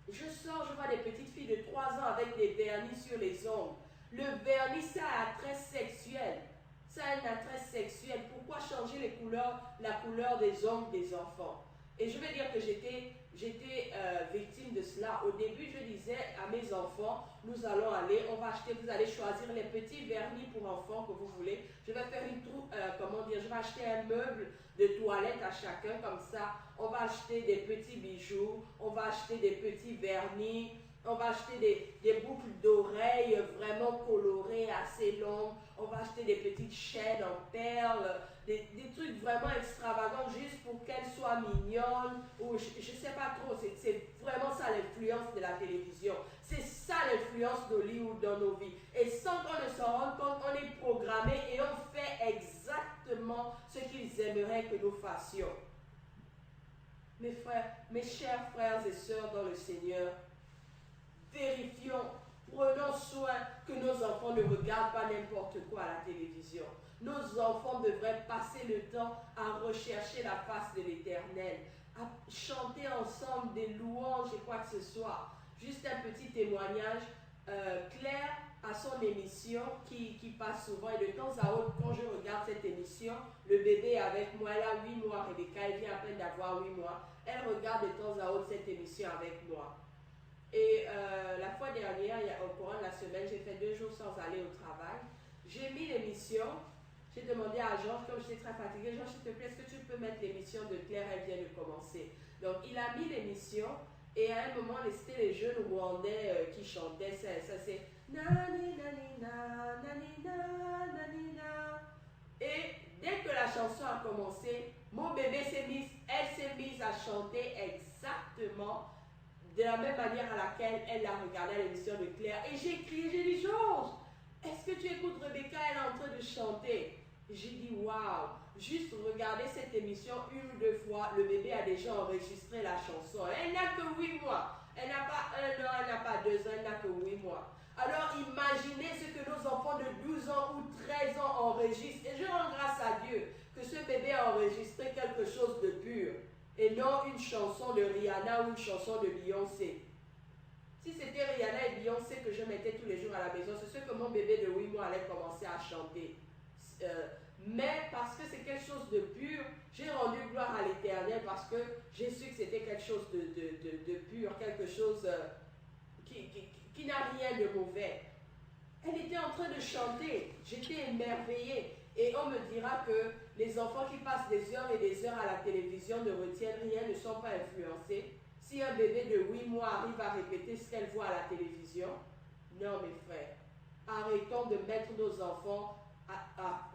Je sors, je vois des petites filles de 3 ans avec des vernis sur les ongles. Le vernis, ça a un attrait sexuel. Ça a un attrait sexuel. Pourquoi changer la couleur des ongles des enfants? Et je vais dire que j'étais victime de cela. Au début, je disais à mes enfants, nous allons aller, on va acheter, vous allez choisir les petits vernis pour enfants que vous voulez. Je vais faire je vais acheter un meuble de toilette à chacun comme ça. On va acheter des petits bijoux, on va acheter des petits vernis. On va acheter des boucles d'oreilles vraiment colorées, assez longues. On va acheter des petites chaînes en perles, des trucs vraiment extravagants juste pour qu'elles soient mignonnes. Ou je ne sais pas trop, c'est vraiment ça l'influence de la télévision. C'est ça l'influence d'Hollywood dans nos vies. Et sans qu'on ne s'en rende compte, on est programmé et on fait exactement ce qu'ils aimeraient que nous fassions. Mes frères, mes chers frères et sœurs dans le Seigneur, vérifions, prenons soin que nos enfants ne regardent pas n'importe quoi à la télévision. Nos enfants devraient passer le temps à rechercher la face de l'Éternel, à chanter ensemble des louanges et quoi que ce soit. Juste un petit témoignage. Claire a son émission qui passe souvent et de temps à autre, quand je regarde cette émission, le bébé est avec moi, elle a 8 mois, Rebecca, elle vient à peine d'avoir 8 mois, elle regarde de temps à autre cette émission avec moi. Et la fois dernière, au courant de la semaine, j'ai fait 2 jours sans aller au travail. J'ai mis l'émission, j'ai demandé à Georges, comme j'étais très fatiguée, Georges, s'il te plaît, est-ce que tu peux mettre l'émission de Claire, elle vient de commencer. Donc il a mis l'émission, et à un moment, c'était les jeunes Rwandais qui chantaient, ça c'est nani nani na, nani na, nani na. Et dès que la chanson a commencé, mon bébé elle s'est mise à chanter exactement de la même manière à laquelle elle a regardé l'émission de Claire. Et j'ai crié, j'ai dit, Georges, est-ce que tu écoutes Rebecca, elle est en train de chanter? J'ai dit, waouh, juste regarder cette émission 1 ou 2 fois, le bébé a déjà enregistré la chanson. Elle n'a que 8 mois. Elle n'a pas 1 an, elle n'a pas 2 ans, elle n'a que 8 mois. Alors imaginez ce que nos enfants de 12 ans ou 13 ans enregistrent. Et je rends grâce à Dieu que ce bébé a enregistré quelque chose de pur. Et non une chanson de Rihanna ou une chanson de Beyoncé. Si c'était Rihanna et Beyoncé que je mettais tous les jours à la maison, c'est ce que mon bébé de 8 mois allait commencer à chanter. Mais parce que c'est quelque chose de pur, j'ai rendu gloire à l'Éternel parce que j'ai su que c'était quelque chose de pur, quelque chose qui n'a rien de mauvais. Elle était en train de chanter, j'étais émerveillée. Et on me dira que les enfants qui passent des heures et des heures à la télévision ne retiennent rien, ne sont pas influencés. Si un bébé de 8 mois arrive à répéter ce qu'elle voit à la télévision, non mes frères, arrêtons de mettre nos enfants,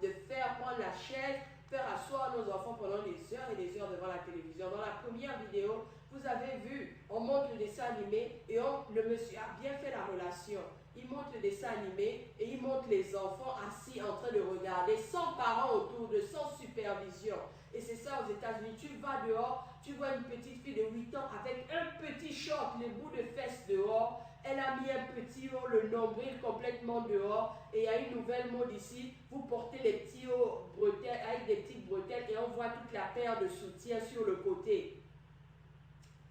de faire prendre la chaise, faire asseoir nos enfants pendant des heures et des heures devant la télévision. Dans la première vidéo, vous avez vu, on montre le dessin animé et le monsieur a bien fait la relation. Il montre le dessin animé et il montre les enfants assis en train de regarder, sans parents autour d'eux, sans supervision. Et c'est ça aux États-Unis. Tu vas dehors, tu vois une petite fille de 8 ans avec un petit short, les bouts de fesses dehors. Elle a a mis un petit haut, le nombril complètement dehors. Et il y a une nouvelle mode ici. Vous portez les petits hauts bretelles avec des petites bretelles et on voit toute la paire de soutien sur le côté.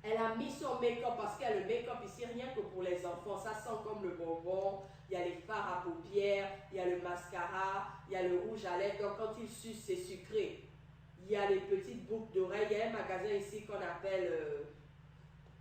Elle a mis son make-up parce qu'il y a le make-up ici, rien que pour les enfants. Ça sent comme le bonbon. Il y a les fards à paupières, il y a le mascara, il y a le rouge à lèvres. Donc quand il suce, c'est sucré. Il y a les petites boucles d'oreilles. Il y a un magasin ici qu'on appelle...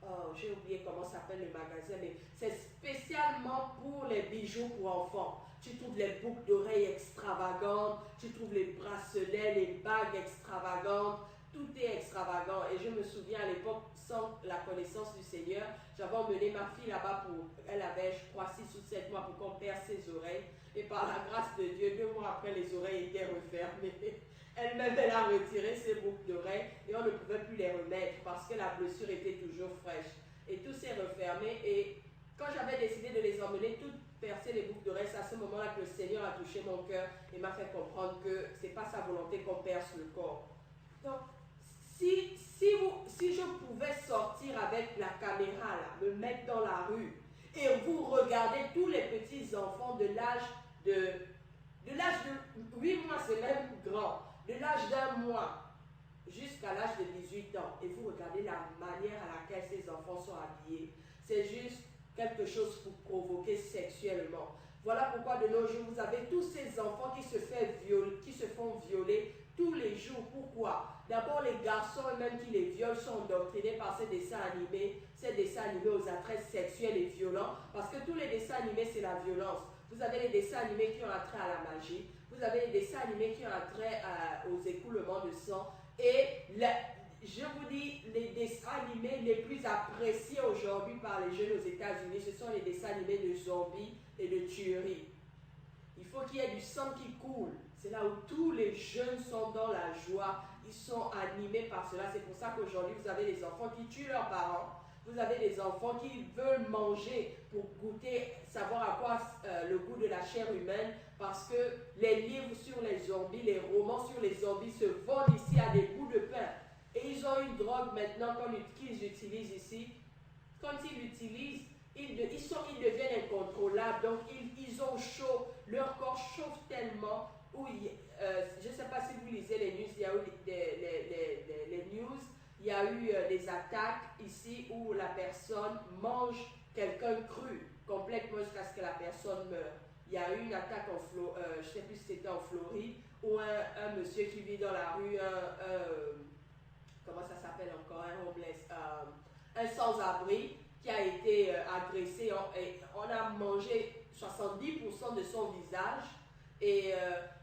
oh, j'ai oublié comment s'appelle le magasin, mais c'est spécialement pour les bijoux pour enfants. Tu trouves les boucles d'oreilles extravagantes, tu trouves les bracelets, les bagues extravagantes. Tout est extravagant. Et je me souviens à l'époque, sans la connaissance du Seigneur, j'avais emmené ma fille là-bas pour... Elle avait, je crois, 6 ou 7 mois pour qu'on perce ses oreilles. Et par la grâce de Dieu, 2 mois après, les oreilles étaient refermées. Elle-même, elle a retiré ses boucles d'oreilles et on ne pouvait plus les remettre parce que la blessure était toujours fraîche. Et tout s'est refermé. Et quand j'avais décidé de les emmener toutes percer les boucles d'oreilles, c'est à ce moment-là que le Seigneur a touché mon cœur et m'a fait comprendre que ce n'est pas sa volonté qu'on perce le corps. Donc, si je pouvais sortir avec la caméra, là, me mettre dans la rue et vous regardez tous les petits enfants de l'âge de 8 mois, c'est même grand, de l'âge d'un mois jusqu'à l'âge de 18 ans, et vous regardez la manière à laquelle ces enfants sont habillés, c'est juste quelque chose pour provoquer sexuellement. Voilà pourquoi de nos jours, vous avez tous ces enfants qui se font violer tous les jours. Pourquoi? D'abord, les garçons eux-mêmes qui les violent sont endoctrinés par ces dessins animés aux attraits sexuels et violents, parce que tous les dessins animés, c'est la violence. Vous avez les dessins animés qui ont attrait à la magie, vous avez les dessins animés qui ont attrait aux écoulements de sang, et je vous dis, les dessins animés les plus appréciés aujourd'hui par les jeunes aux États-Unis, ce sont les dessins animés de zombies et de tueries. Il faut qu'il y ait du sang qui coule. C'est là où tous les jeunes sont dans la joie. Ils sont animés par cela. C'est pour ça qu'aujourd'hui, vous avez des enfants qui tuent leurs parents. Vous avez des enfants qui veulent manger pour goûter, savoir à quoi le goût de la chair humaine. Parce que les livres sur les zombies, les romans sur les zombies se vendent ici à des bouts de pain. Et ils ont une drogue maintenant qu'ils utilisent ici. Quand ils l'utilisent, ils deviennent incontrôlables. Donc, ils ont chaud. Leur corps chauffe tellement. Je ne sais pas si vous lisez les news, il y a eu les news, il y a eu des attaques ici où la personne mange quelqu'un cru complètement jusqu'à ce que la personne meure. Il y a eu une attaque je ne sais plus si c'était en Floride, où un monsieur qui vit dans la rue, comment ça s'appelle encore, un homeless, un sans-abri qui a été agressé. On a mangé 70% de son visage. Et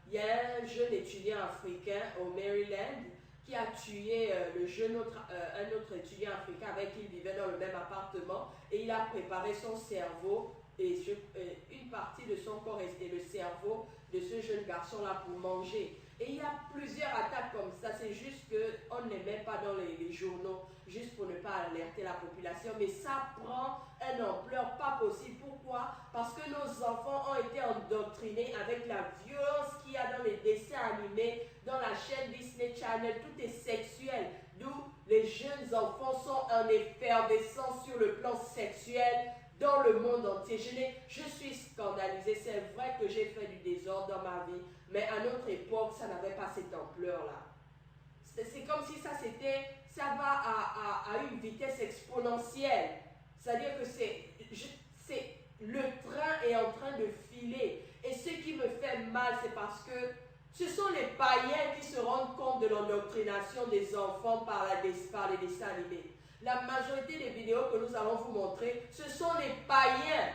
il y a un jeune étudiant africain au Maryland qui a tué un autre étudiant africain avec qui il vivait dans le même appartement. Et il a préparé son cerveau et une partie de son corps et le cerveau de ce jeune garçon-là pour manger. Et il y a plusieurs attaques comme ça. C'est juste qu'on ne les met pas dans les journaux, juste pour ne pas alerter la population. Mais ça prend une ampleur pas possible. Pourquoi? Parce que nos enfants ont été endoctrinés avec la violence qu'il y a dans les dessins animés, dans la chaîne Disney Channel. Tout est sexuel. D'où les jeunes enfants sont en effervescence sur le plan sexuel dans le monde entier. Je suis scandalisée. C'est vrai que j'ai fait du désordre dans ma vie. Mais à notre époque, ça n'avait pas cette ampleur-là. C'est comme si ça va à une vitesse exponentielle. C'est-à-dire que le train est en train de filer. Et ce qui me fait mal, c'est parce que ce sont les païens qui se rendent compte de l'endoctrination des enfants par les dessins animés. La majorité des vidéos que nous allons vous montrer, ce sont les païens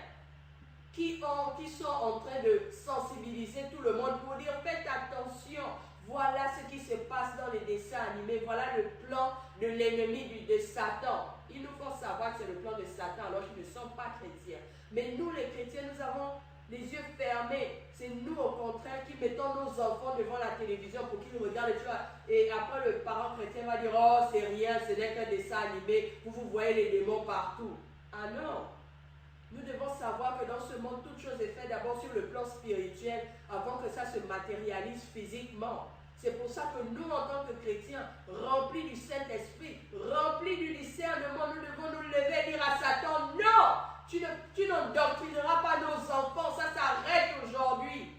qui sont en train de sensibiliser tout le monde pour dire faites attention, voilà ce qui se passe dans les dessins animés, voilà le plan de l'ennemi de Satan. Il nous faut savoir que c'est le plan de Satan alors qu'ils ne sont pas chrétiens. Mais nous les chrétiens, nous avons les yeux fermés. C'est nous au contraire qui mettons nos enfants devant la télévision pour qu'ils regardent et après le parent chrétien va dire oh c'est rien, ce n'est qu'un dessin animé, vous voyez les démons partout. Ah non! Nous devons savoir que dans ce monde, toute chose est faite d'abord sur le plan spirituel avant que ça se matérialise physiquement. C'est pour ça que nous, en tant que chrétiens, remplis du Saint-Esprit, remplis du discernement, nous devons nous lever et dire à Satan, non, tu Tu n'endoctrineras pas nos enfants, ça s'arrête aujourd'hui.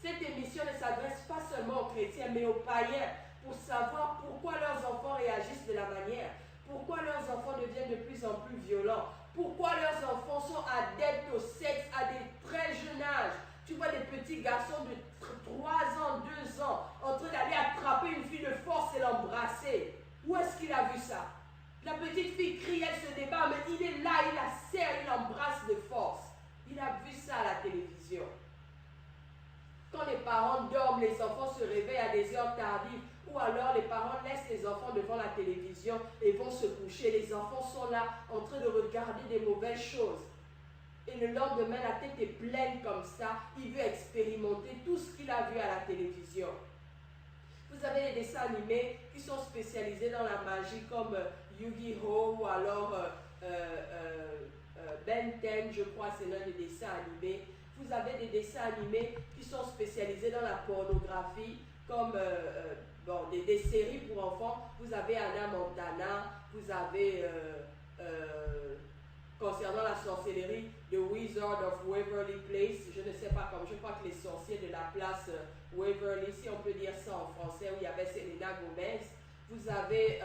Cette émission ne s'adresse pas seulement aux chrétiens, mais aux païens, pour savoir pourquoi leurs enfants réagissent de la manière, pourquoi leurs enfants deviennent de plus en plus violents, pourquoi leurs enfants sont adeptes au sexe à des très jeunes âges. Tu vois des petits garçons de 3 ans, 2 ans, en train d'aller attraper une fille de force et l'embrasser. Où est-ce qu'il a vu ça? La petite fille crie, elle se débat, mais il est là, il la serre, il l'embrasse de force. Il a vu ça à la télévision. Quand les parents dorment, les enfants se réveillent à des heures tardives, ou alors les parents laissent les enfants devant la télévision et vont se coucher. Les enfants sont là en train de regarder des mauvaises choses. Et le lendemain, la tête est pleine comme ça. Il veut expérimenter tout ce qu'il a vu à la télévision. Vous avez des dessins animés qui sont spécialisés dans la magie comme Yu-Gi-Oh! Ou alors Ben 10, je crois, c'est l'un des dessins animés. Vous avez des dessins animés qui sont spécialisés dans la pornographie, comme des séries pour enfants. Vous avez Anna Montana, vous avez, concernant la sorcellerie, The Wizard of Waverly Place. Je ne sais pas, comme je crois que les sorciers de la place Waverly, si on peut dire ça en français, où il y avait Selena Gomez. Vous avez...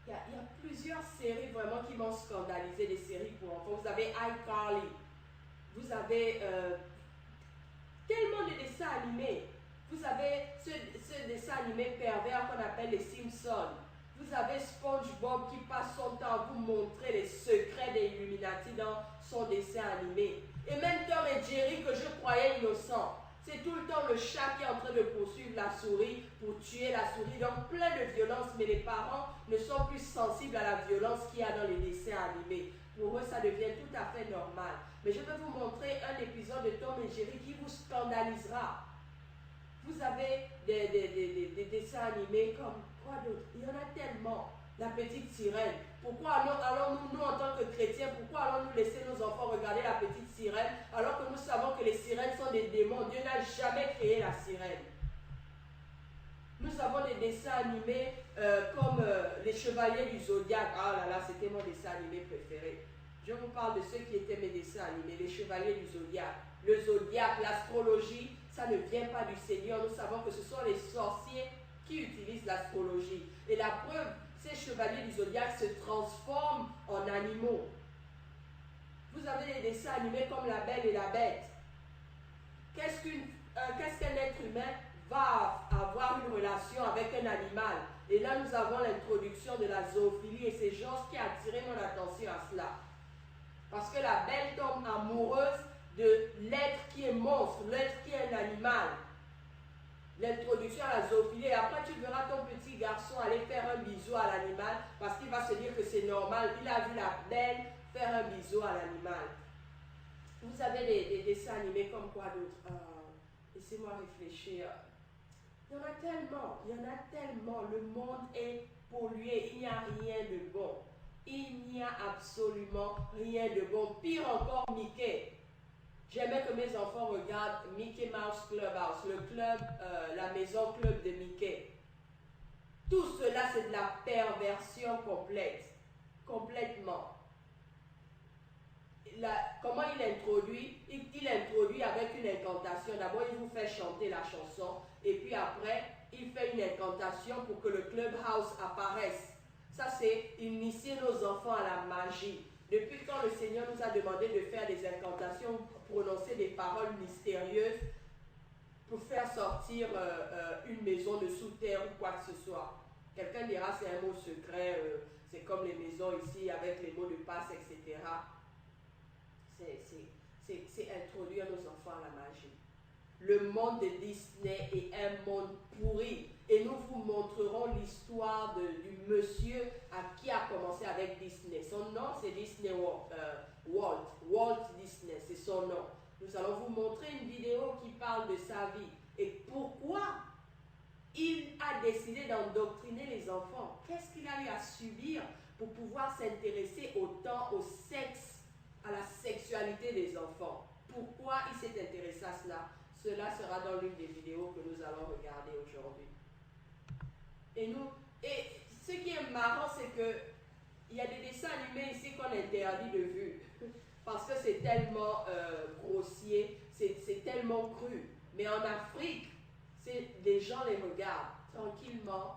il y a plusieurs séries vraiment qui m'ont scandalisé, des séries pour enfants. Vous avez iCarly. Vous avez tellement de dessins animés. Vous avez ce dessin animé pervers qu'on appelle les Simpsons. Vous avez SpongeBob qui passe son temps à vous montrer les secrets des Illuminati dans son dessin animé. Et même Tom et Jerry que je croyais innocent. C'est tout le temps le chat qui est en train de poursuivre la souris pour tuer la souris. Donc plein de violence, mais les parents ne sont plus sensibles à la violence qu'il y a dans les dessins animés. Pour eux, ça devient tout à fait normal. Mais je vais vous montrer un épisode de Tom et Jerry qui vous scandalisera. Vous avez des dessins animés comme quoi d'autre? Il y en a tellement. La petite sirène. Pourquoi allons-nous, nous en tant que chrétiens, pourquoi allons-nous laisser nos enfants regarder la petite sirène alors que nous savons que les sirènes sont des démons? Dieu n'a jamais créé la sirène. Nous avons des dessins animés comme les Chevaliers du Zodiaque. Ah là là, c'était mon dessin animé préféré. Je vous parle de ceux qui étaient mes dessins animés, les Chevaliers du Zodiaque. Le Zodiaque, l'astrologie, ça ne vient pas du Seigneur. Nous savons que ce sont les sorciers qui utilisent l'astrologie. Et la preuve, ces chevaliers du zodiaque se transforment en animaux. Vous avez des dessins animés comme La Belle et la Bête. Qu'est-ce qu'un être humain va avoir une relation avec un animal? Et là, nous avons l'introduction de la zoophilie et c'est genre qui a attiré mon attention à cela. Parce que la belle tombe amoureuse de l'être qui est monstre, l'être qui est un animal. L'introduction à la zoophilie, et après tu verras ton petit garçon aller faire un bisou à l'animal parce qu'il va se dire que c'est normal. Il a vu la belle faire un bisou à l'animal. Vous avez des dessins animés comme quoi d'autre? Laissez-moi réfléchir. Il y en a tellement, Le monde est pollué, il n'y a rien de bon. Il n'y a absolument rien de bon. Pire encore, Mickey. J'aimais que mes enfants regardent Mickey Mouse Clubhouse, le club, la maison club de Mickey. Tout cela, c'est de la perversion complète. Complètement. Comment il introduit? Il introduit avec une incantation. D'abord, il vous fait chanter la chanson. Et puis après, il fait une incantation pour que le Clubhouse apparaisse. Ça, c'est initier nos enfants à la magie. Depuis quand le Seigneur nous a demandé de faire des incantations, prononcer des paroles mystérieuses pour faire sortir une maison de sous terre ou quoi que ce soit. Quelqu'un dira c'est un mot secret, c'est comme les maisons ici avec les mots de passe, etc. C'est introduire nos enfants à la magie. Le monde de Disney est un monde pourri. Et nous vous montrerons l'histoire du monsieur à qui a commencé avec Disney. Son nom, c'est Disney Walt Disney, c'est son nom. Nous allons vous montrer une vidéo qui parle de sa vie. Et pourquoi il a décidé d'endoctriner les enfants. Qu'est-ce qu'il a eu à subir pour pouvoir s'intéresser autant au sexe, à la sexualité des enfants? Pourquoi il s'est intéressé à cela? Cela sera dans l'une des vidéos que nous allons regarder aujourd'hui. Et ce qui est marrant, c'est que Il y a des dessins animés ici qu'on interdit de vue. Parce que c'est tellement grossier, c'est tellement cru. Mais en Afrique, les gens les regardent tranquillement.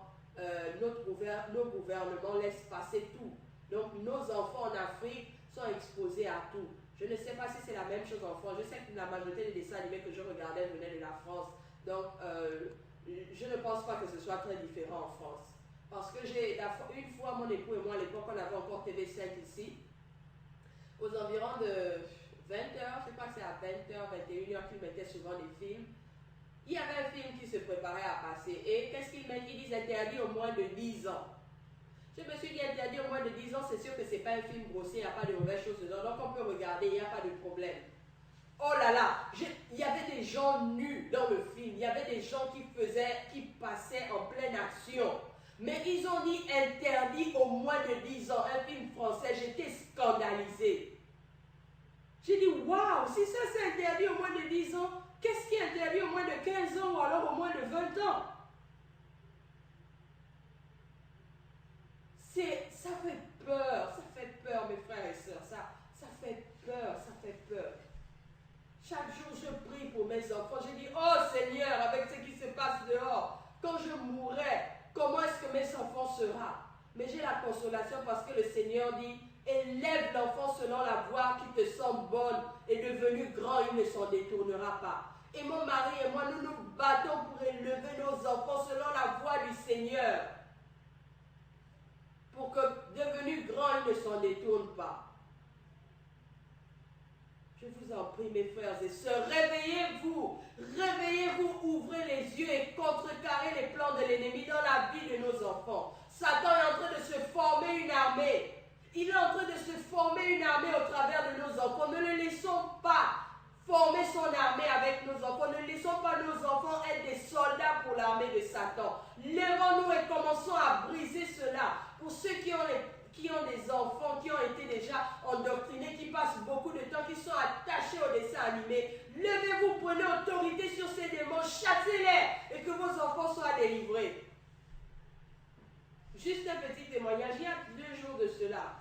Nos gouvernements laissent passer tout. Donc nos enfants en Afrique sont exposés à tout. Je ne sais pas si c'est la même chose en France. Je sais que la majorité des dessins animés que je regardais venaient de la France. Donc je ne pense pas que ce soit très différent en France. Parce que une fois, mon époux et moi, à l'époque, on avait encore TV5 ici. Aux environs de 20h, je crois que c'est à 20h, 21h qu'ils mettaient souvent des films. Il y avait un film qui se préparait à passer. Et qu'est-ce qu'ils mettent? Ils disent interdit au moins de 10 ans. Je me suis dit interdit au moins de 10 ans, c'est sûr que ce n'est pas un film grossier, il n'y a pas de mauvaises choses dedans. Donc on peut regarder, il n'y a pas de problème. Oh là là, il y avait des gens nus dans le film. Il y avait des gens qui passaient en pleine action. Mais ils ont dit interdit au moins de 10 ans. Un film français, j'étais scandalisée. J'ai dit, waouh, si ça c'est interdit au moins de 10 ans, qu'est-ce qui est interdit au moins de 15 ans ou alors au moins de 20 ans? Ça fait peur mes frères et sœurs, ça fait peur. Chaque jour je prie pour mes enfants, je dis, oh Seigneur, avec ce qui se passe dehors, quand je mourrai, comment est-ce que mes enfants seront? Mais j'ai la consolation parce que le Seigneur dit, élève l'enfant selon la voie qui te semble bonne et devenu grand, il ne s'en détournera pas. Et mon mari et moi, nous nous battons pour élever nos enfants selon la voie du Seigneur. Pour que, devenu grand, il ne s'en détourne pas. Je vous en prie, mes frères et sœurs, réveillez-vous, ouvrez les yeux et contrecarrez les plans de l'ennemi dans la vie de nos enfants. Satan est en train de se former une armée. Il est en train de se former une armée au travers de nos enfants. Ne le laissons pas former son armée avec nos enfants. Ne laissons pas nos enfants être des soldats pour l'armée de Satan. Lèvons-nous et commençons à briser cela. Pour ceux qui ont des enfants, qui ont été déjà endoctrinés, qui passent beaucoup de temps, qui sont attachés aux dessins animés, levez-vous, prenez autorité sur ces démons, chassez-les et que vos enfants soient délivrés. Juste un petit témoignage, il y a 2 jours de cela,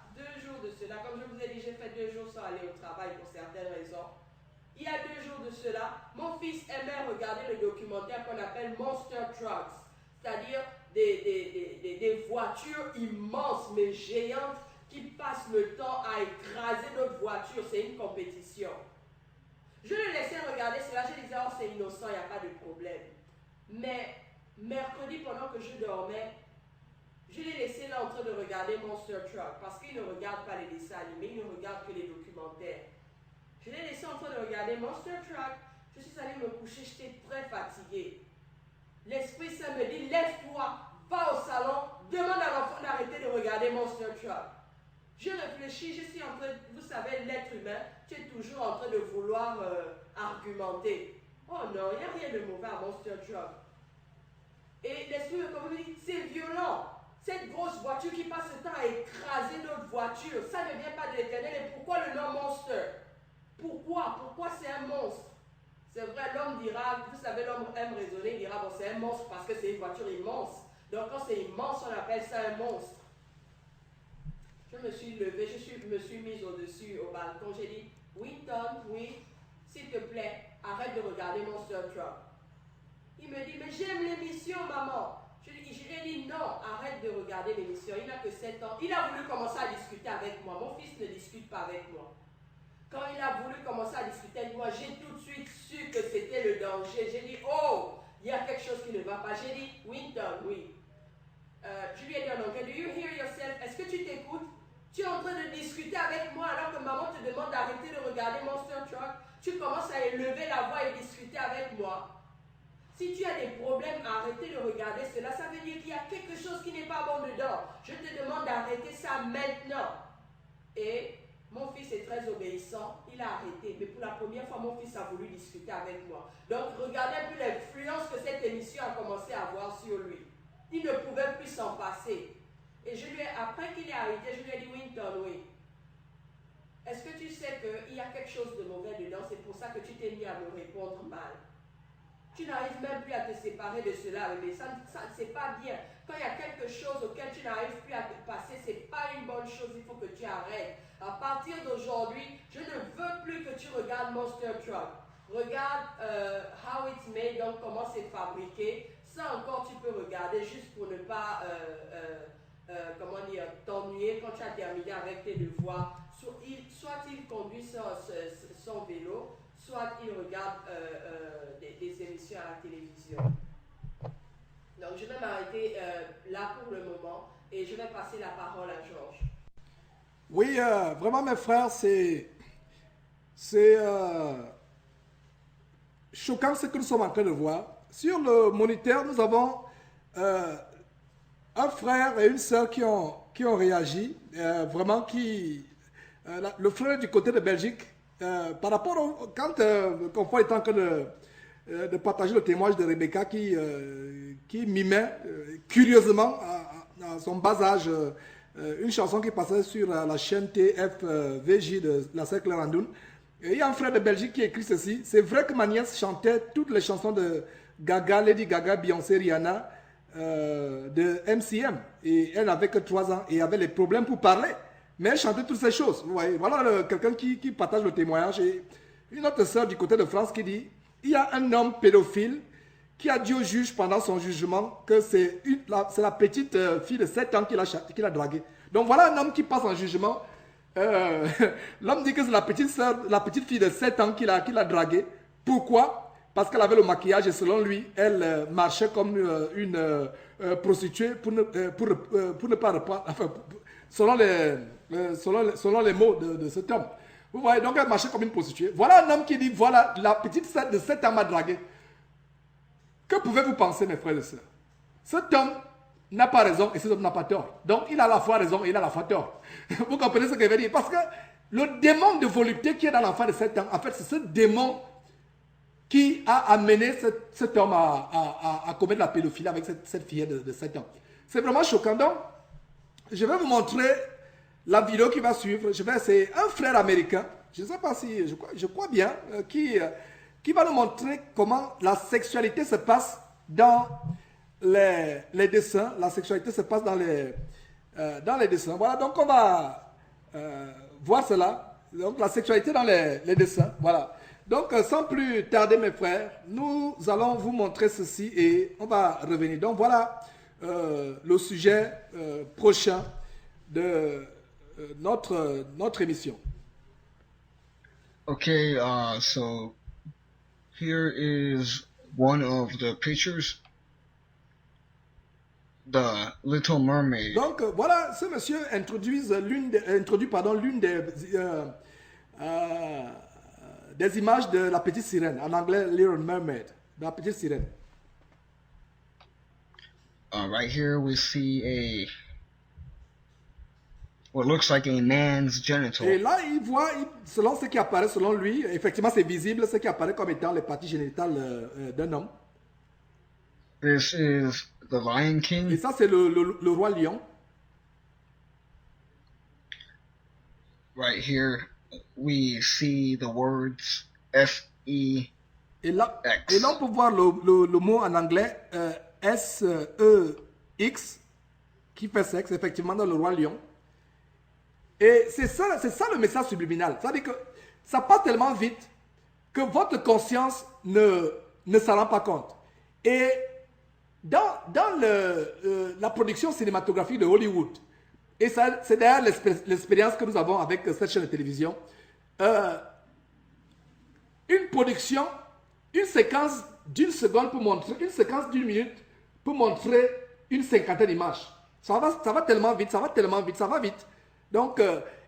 comme je vous ai dit, j'ai fait 2 jours sans aller au travail pour certaines raisons. Il y a 2 jours de cela, mon fils aimait regarder le documentaire qu'on appelle Monster Trucks, c'est-à-dire des voitures immenses mais géantes qui passent le temps à écraser notre voiture. C'est une compétition. Je le laissais regarder cela, je disais, oh c'est innocent, il n'y a pas de problème. Mais mercredi, pendant que je dormais, je l'ai laissé là en train de regarder Monster Truck parce qu'il ne regarde pas les dessins animés, il ne regarde que les documentaires. Je l'ai laissé en train de regarder Monster Truck, je suis allée me coucher, j'étais très fatiguée. L'Esprit Saint me dit, lève-toi, va au salon, demande à l'enfant d'arrêter de regarder Monster Truck. Je réfléchis, je suis en train, vous savez, l'être humain, tu es toujours en train de vouloir argumenter. Oh non, il n'y a rien de mauvais à Monster Truck. Et l'Esprit me dit, c'est violent. Cette grosse voiture qui passe le temps à écraser notre voiture, ça ne vient pas de l'Éternel. Et pourquoi le nom Monster? Pourquoi c'est un monstre? C'est vrai, l'homme dira, vous savez, l'homme aime raisonner, il dira, bon, c'est un monstre parce que c'est une voiture immense. Donc quand c'est immense, on appelle ça un monstre. Je me suis levée, je me suis mise au-dessus, au balcon. J'ai dit, Winton, oui, s'il te plaît, arrête de regarder Monster Truck. Il me dit, mais j'aime l'émission, maman. Je lui ai dit, non, arrête de regarder l'émission. Il n'a que 7 ans. Il a voulu commencer à discuter avec moi. Mon fils ne discute pas avec moi. Quand il a voulu commencer à discuter avec moi, j'ai tout de suite su que c'était le danger. J'ai dit, oh, il y a quelque chose qui ne va pas. J'ai dit, Winton, oui. Je lui ai dit en anglais, do you hear yourself? Est-ce que tu t'écoutes? Tu es en train de discuter avec moi alors que maman te demande d'arrêter de regarder Monster Truck. Tu commences à élever la voix et discuter avec moi. Si tu as des problèmes à arrêter de regarder cela, ça veut dire qu'il y a quelque chose qui n'est pas bon dedans. Je te demande d'arrêter ça maintenant. Et mon fils est très obéissant, il a arrêté. Mais pour la première fois, mon fils a voulu discuter avec moi. Donc regardez un peu l'influence que cette émission a commencé à avoir sur lui. Il ne pouvait plus s'en passer. Et après qu'il est arrêté, je lui ai dit, Winton, oui. Est-ce que tu sais qu'il y a quelque chose de mauvais dedans? C'est pour ça que tu t'es mis à me répondre mal. tu n'arrives même plus à te séparer de cela, mais ça c'est pas bien. Quand il y a quelque chose auquel tu n'arrives plus à te passer, c'est pas une bonne chose, il faut que tu arrêtes. À partir d'aujourd'hui, je ne veux plus que tu regardes Monster Truck. Regarde how it's made, donc comment c'est fabriqué. Ça encore, tu peux regarder juste pour ne pas, comment dire, t'ennuyer quand tu as terminé avec tes devoirs. Soit il conduit son vélo, soit il regarde des émissions à la télévision. Donc je vais m'arrêter là pour le moment et je vais passer la parole à Georges. Oui, vraiment mes frères, c'est choquant ce que nous sommes en train de voir. Sur le moniteur, nous avons un frère et une sœur qui ont réagi, vraiment le frère du côté de Belgique, par rapport quand le confrère est en train de partager le témoignage de Rebecca qui mimait curieusement à son bas âge une chanson qui passait sur la chaîne TFVJ de la Cercle Randoun. Et il y a un frère de Belgique qui écrit ceci: c'est vrai que ma nièce chantait toutes les chansons de Gaga, Lady Gaga, Beyoncé, Rihanna, de MCM. Et elle n'avait que 3 ans et avait les problèmes pour parler. Mais elle chantait toutes ces choses. Vous voyez, voilà quelqu'un qui partage le témoignage. Et une autre sœur du côté de France qui dit: il y a un homme pédophile qui a dit au juge pendant son jugement que c'est la petite fille de 7 ans qu'il a draguée. Donc voilà un homme qui passe en jugement. L'homme dit que c'est la petite fille de 7 ans qu'il a draguée. Pourquoi? Parce qu'elle avait le maquillage et selon lui, elle marchait comme une prostituée pour ne pas reprendre, enfin, selon les mots de cet homme. Vous voyez, donc elle marchait comme une prostituée. Voilà un homme qui dit: voilà, la petite de 7 ans m'a dragué. Que pouvez-vous penser, mes frères et sœurs? Cet homme n'a pas raison et cet homme n'a pas tort. Donc il a à la fois raison et il a à la fois tort. Vous comprenez ce que je veux dire? Parce que le démon de volupté qui est dans l'enfant de 7 ans, en fait, c'est ce démon qui a amené cet homme à commettre la pédophilie avec cette fille de 7 ans. C'est vraiment choquant. Donc, je vais vous montrer la vidéo qui va suivre. C'est un frère américain, je ne sais pas si, je crois bien, qui va nous montrer comment la sexualité se passe dans les dessins. La sexualité se passe dans les dessins. Voilà, donc on va voir cela. Donc la sexualité dans les dessins. Voilà. Donc sans plus tarder, mes frères, nous allons vous montrer ceci et on va revenir. Donc voilà le sujet prochain de notre émission. Okay, so here is one of the pictures. The Little Mermaid. Donc voilà, ce monsieur introduit l'une des images de la petite sirène, en anglais Little Mermaid, la petite sirène. Right here we see what looks like a man's genital. Et là, il voit, selon ce qui apparaît, selon lui, effectivement c'est visible, ce qui apparaît comme étant les parties génitales d'un homme. This is the Lion King. Et ça, c'est le roi lion. Right here, we see the words F-E-X. Et là, on peut voir le mot en anglais S-E-X, qui fait sexe, effectivement, dans le roi lion. Et c'est ça le message subliminal. C'est-à-dire que ça passe tellement vite que votre conscience ne s'en rend pas compte. Et dans la production cinématographique de Hollywood, et c'est d'ailleurs l'expérience que nous avons avec cette chaîne de télévision, une production, une séquence d'une seconde pour montrer, une séquence d'une minute pour montrer une cinquantaine d'images. Ça va tellement vite, ça va vite. Donc,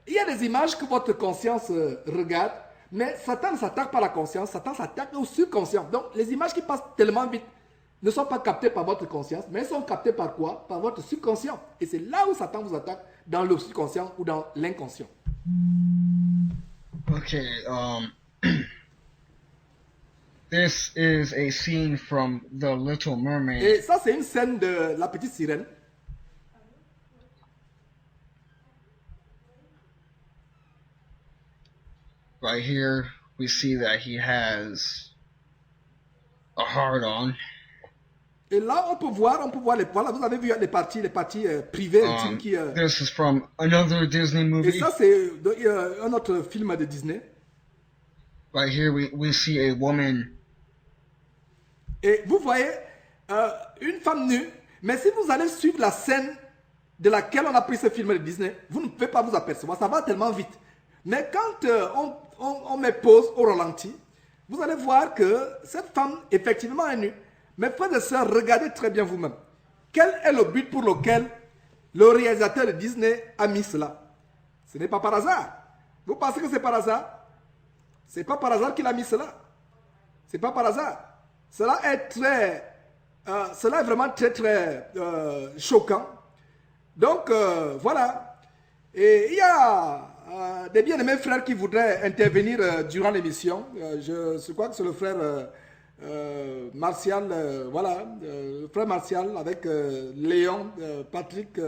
il y a des images que votre conscience regarde, mais Satan ne s'attaque pas à la conscience, Satan s'attaque au subconscient. Donc, les images qui passent tellement vite ne sont pas captées par votre conscience, mais elles sont captées par quoi? Par votre subconscient. Et c'est là où Satan vous attaque, dans le subconscient ou dans l'inconscient. Okay, this is a scene from The Little Mermaid. Et ça, c'est une scène de la petite sirène. Right here, we see that he has hard-on. Et là, on peut voir les, voilà, vous avez vu les parties privées, intimes qui. This is from another Disney Et movie. ça, c'est un autre film de Disney. Right here, we see a woman. Et vous voyez une femme nue, mais si vous allez suivre la scène de laquelle on a pris ce film de Disney, vous ne pouvez pas vous apercevoir, ça va tellement vite. Mais quand on met pause au ralenti, vous allez voir que cette femme, effectivement, est nue. Mais frères et sœurs, regardez très bien vous-même. Quel est le but pour lequel le réalisateur de Disney a mis cela? Ce n'est pas par hasard. Vous pensez que c'est par hasard? C'est pas par hasard qu'il a mis cela. C'est pas par hasard. Cela est vraiment très très choquant. Donc voilà. Et il y a des bien-aimés frères qui voudraient intervenir durant l'émission. Je crois que c'est le frère Martial, voilà, le frère Martial avec Léon, Patrick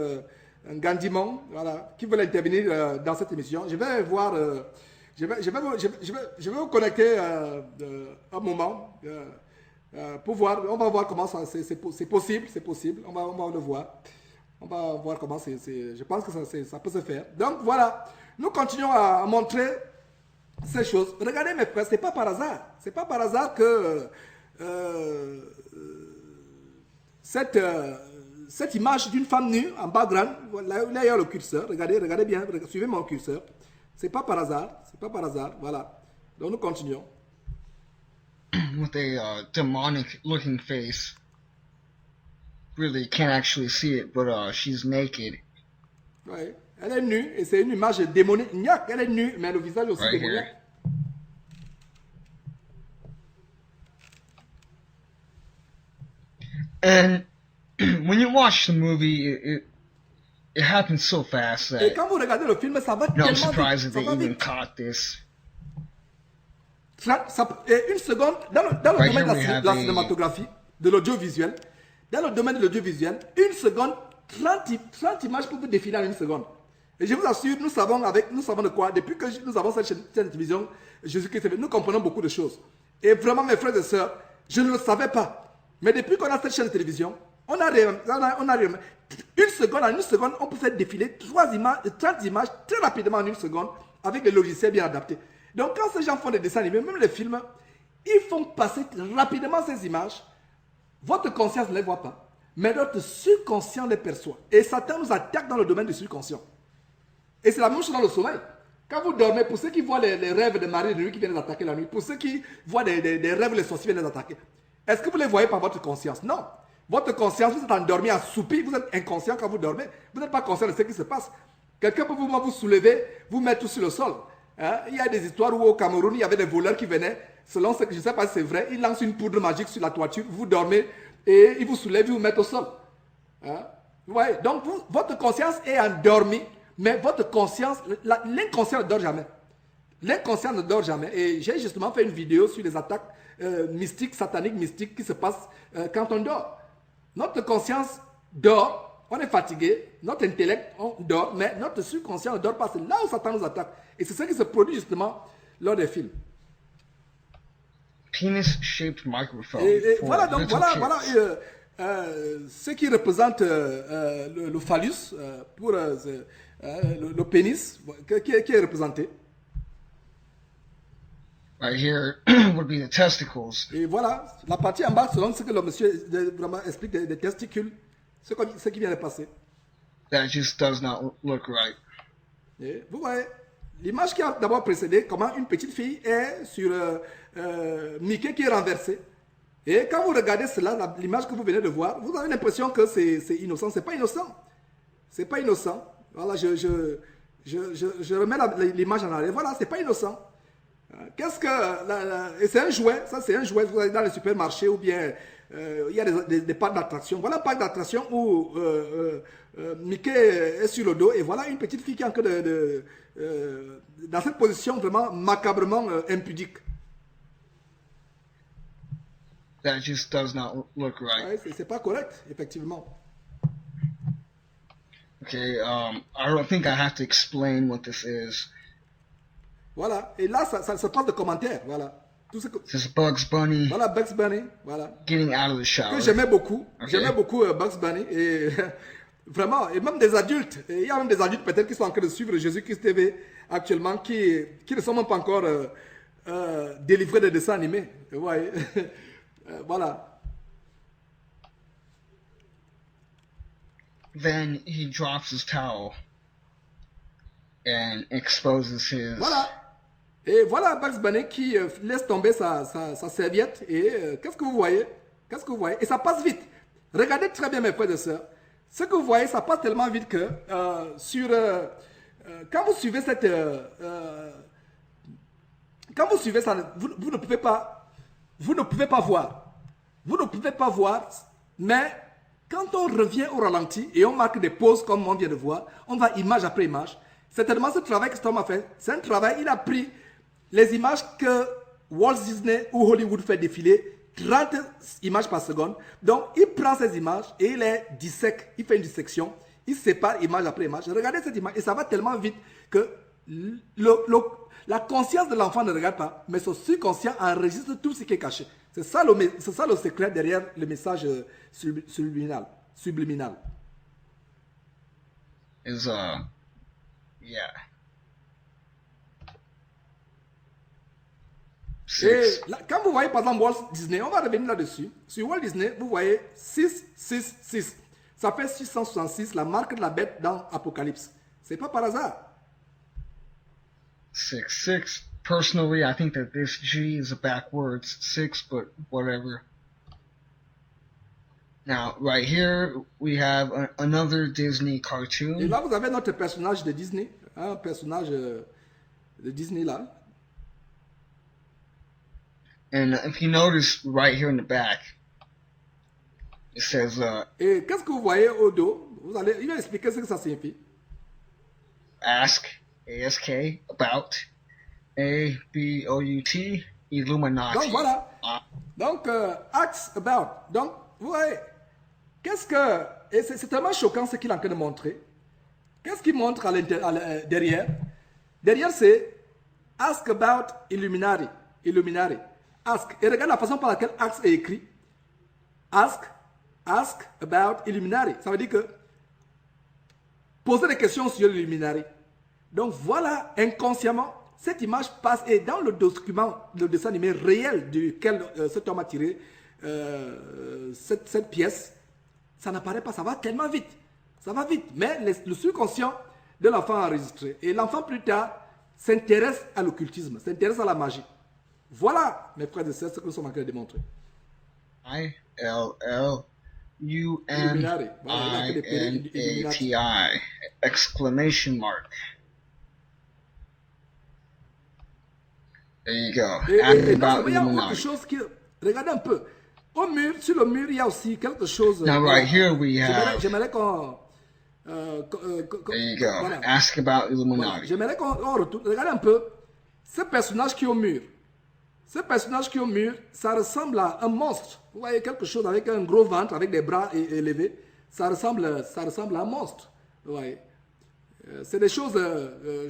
Gandimon, voilà, qui veulent intervenir dans cette émission. Je vais voir, je vais vous connecter un moment pour voir. On va voir comment ça, c'est possible, on va le voir. On va voir comment je pense que ça peut se faire. Donc voilà, nous continuons à montrer ces choses. Regardez mes frères, c'est pas par hasard. C'est pas par hasard que cette image d'une femme nue en background, là il y a le curseur. Regardez bien, suivez mon curseur. C'est pas par hasard, voilà. Donc nous continuons. With a demonic looking face. Really can't actually see it, but she's naked. Ouais. Elle est nue et c'est une image démoniaque. Elle est nue, mais le visage aussi Right démoniaque. here. And when you watch the movie, it happens so fast Et that quand vous regardez le film, ça va I'm tellement surprised vite. that Ça they va even vite. caught this. Et une seconde, dans le Right domaine here we de have la a- cinématographie, de l'audiovisuel, dans le domaine de l'audiovisuel, une seconde, 30 images peuvent défiler en une seconde. Et je vous assure, nous savons de quoi. Depuis que nous avons cette chaîne de télévision, Jésus-Christ, nous comprenons beaucoup de choses. Et vraiment, mes frères et sœurs, je ne le savais pas. Mais depuis qu'on a cette chaîne de télévision, on a une seconde, on peut faire défiler 30 images très rapidement en une seconde avec des logiciels bien adaptés. Donc quand ces gens font des dessins animés, même les films, ils font passer rapidement ces images. Votre conscience ne les voit pas, mais notre subconscient les perçoit. Et Satan nous attaque dans le domaine du subconscient. Et c'est la même chose dans le sommeil. Quand vous dormez, pour ceux qui voient les rêves de Marie de nuit qui viennent les attaquer la nuit, pour ceux qui voient des rêves, les sorciers viennent les attaquer, est-ce que vous les voyez par votre conscience? Non. Votre conscience, vous êtes endormi, assoupi, vous êtes inconscient quand vous dormez. Vous n'êtes pas conscient de ce qui se passe. Quelqu'un peut vous soulever, vous mettre tout sur le sol. Hein? Il y a des histoires où au Cameroun, il y avait des voleurs qui venaient, selon ce que je ne sais pas si c'est vrai, ils lancent une poudre magique sur la toiture, vous dormez et ils vous soulèvent, ils vous mettent au sol. Hein? Ouais, donc votre conscience est endormie, mais votre conscience, l'inconscient ne dort jamais. L'inconscient ne dort jamais. Et j'ai justement fait une vidéo sur les attaques mystiques, sataniques, mystiques qui se passent quand on dort. Notre conscience dort, on est fatigué, notre intellect on dort, mais notre subconscient ne dort pas. C'est là où Satan nous attaque. Et c'est ce qui se produit justement lors des films. Penis-shaped microphone. Et for voilà, donc little voilà, kids. ce qui représente le phallus pour le pénis qui est représenté. Right here would be the testicles. Et voilà, la partie en bas, selon ce que le monsieur vraiment explique des testicules, ce qui vient de passer. That just does not look right. Et vous voyez, l'image qui a d'abord précédé, comment une petite fille est sur Mickey qui est renversé. Et quand vous regardez cela, l'image que vous venez de voir, vous avez l'impression que c'est innocent. C'est pas innocent. C'est pas innocent. Voilà, je remets l'image en arrière. Voilà, c'est pas innocent. Qu'est-ce que... et c'est un jouet, ça c'est un jouet, vous allez dans les supermarchés ou bien il y a des parcs d'attraction. Voilà un parc d'attraction où Mickey est sur le dos et voilà une petite fille qui est en train dans cette position vraiment macabrement impudique. That just does not look right. Ouais, c'est pas correct, effectivement. Okay, I don't think I have to explain what this is. Voilà, et là ça se passe de commentaires, voilà. tout ce que... This is Bugs Bunny Voilà, Bugs Bunny, voilà. getting out of the shower. Que j'aimais beaucoup. Ok. J'aimais beaucoup Bugs Bunny. Et vraiment, et même des adultes. Et il y a même des adultes peut-être qui sont en train de suivre Jésus-Christ TV actuellement, qui ne sont même pas encore délivrés de dessins animés. Vous voyez. Voilà. Then he drops his towel and exposes his. Voilà. Et voilà Bugs Bunny qui laisse tomber sa serviette. Et qu'est-ce que vous voyez? Qu'est-ce que vous voyez? Et ça passe vite. Regardez très bien mes frères et sœurs. Ce que vous voyez, ça passe tellement vite que quand vous suivez cette... quand vous suivez ça, vous ne pouvez pas voir. Vous ne pouvez pas voir, mais quand on revient au ralenti et on marque des pauses comme on vient de voir, on va image après image. Certainement, ce travail que cet homme a fait, c'est un travail, il a pris les images que Walt Disney ou Hollywood fait défiler, 30 images par seconde. Donc, il prend ces images et il les dissèque, il fait une dissection, il sépare image après image. Regardez cette image et ça va tellement vite que la conscience de l'enfant ne regarde pas, mais son subconscient enregistre tout ce qui est caché. C'est ça le secret derrière le message subliminal. Is yeah. Et Six. là, quand vous voyez par exemple Walt Disney, on va revenir là-dessus. Sur Walt Disney, vous voyez 666. Ça fait 666, la marque de la bête dans Apocalypse. C'est pas par hasard. 6. Personally, I think that this G is a backwards 6, but whatever. Now, right here, we have another Disney Et cartoon. là, vous avez notre personnage de Disney. Un personnage de Disney là. And if you notice right here in the back, it says, Et qu'est-ce que vous voyez au dos? Il va expliquer ce que ça signifie. ask, ASK, about, ABOUT, Illuminati. Donc voilà. Donc, ask about. Donc, vous voyez, qu'est-ce que... Et c'est tellement choquant ce qu'il est en train de montrer. Qu'est-ce qu'il montre derrière? Derrière, c'est ask about Illuminati. Illuminati. Ask. Et regarde la façon par laquelle ask est écrit. Ask about Illuminati. Ça veut dire que poser des questions sur l'Illuminati. Donc voilà, inconsciemment, cette image passe et dans le document, le dessin animé réel duquel cet homme a tiré cette pièce, ça n'apparaît pas, ça va tellement vite. Ça va vite, mais le subconscient de l'enfant a enregistré. Et l'enfant plus tard s'intéresse à l'occultisme, s'intéresse à la magie. Voilà, mes frères et sœurs, ce que nous sommes en train de démontrer. ILLUMINATI! Exclamation mark. There you go. Et Ask non, about il y a autre Illuminati. chose qui... Regardez un peu. Au mur, sur le mur, il y a aussi quelque chose... Now right here we have. J'aimerais qu'on... There you go. Voilà. Ask about Voilà. Illuminati. J'aimerais qu'on retourne. Regardez un peu. Ce personnage qui est au mur. Ce personnage qui est au mur, ça ressemble à un monstre. Vous voyez quelque chose avec un gros ventre, avec des bras élevés. Ça ressemble à un monstre. Vous voyez. C'est des choses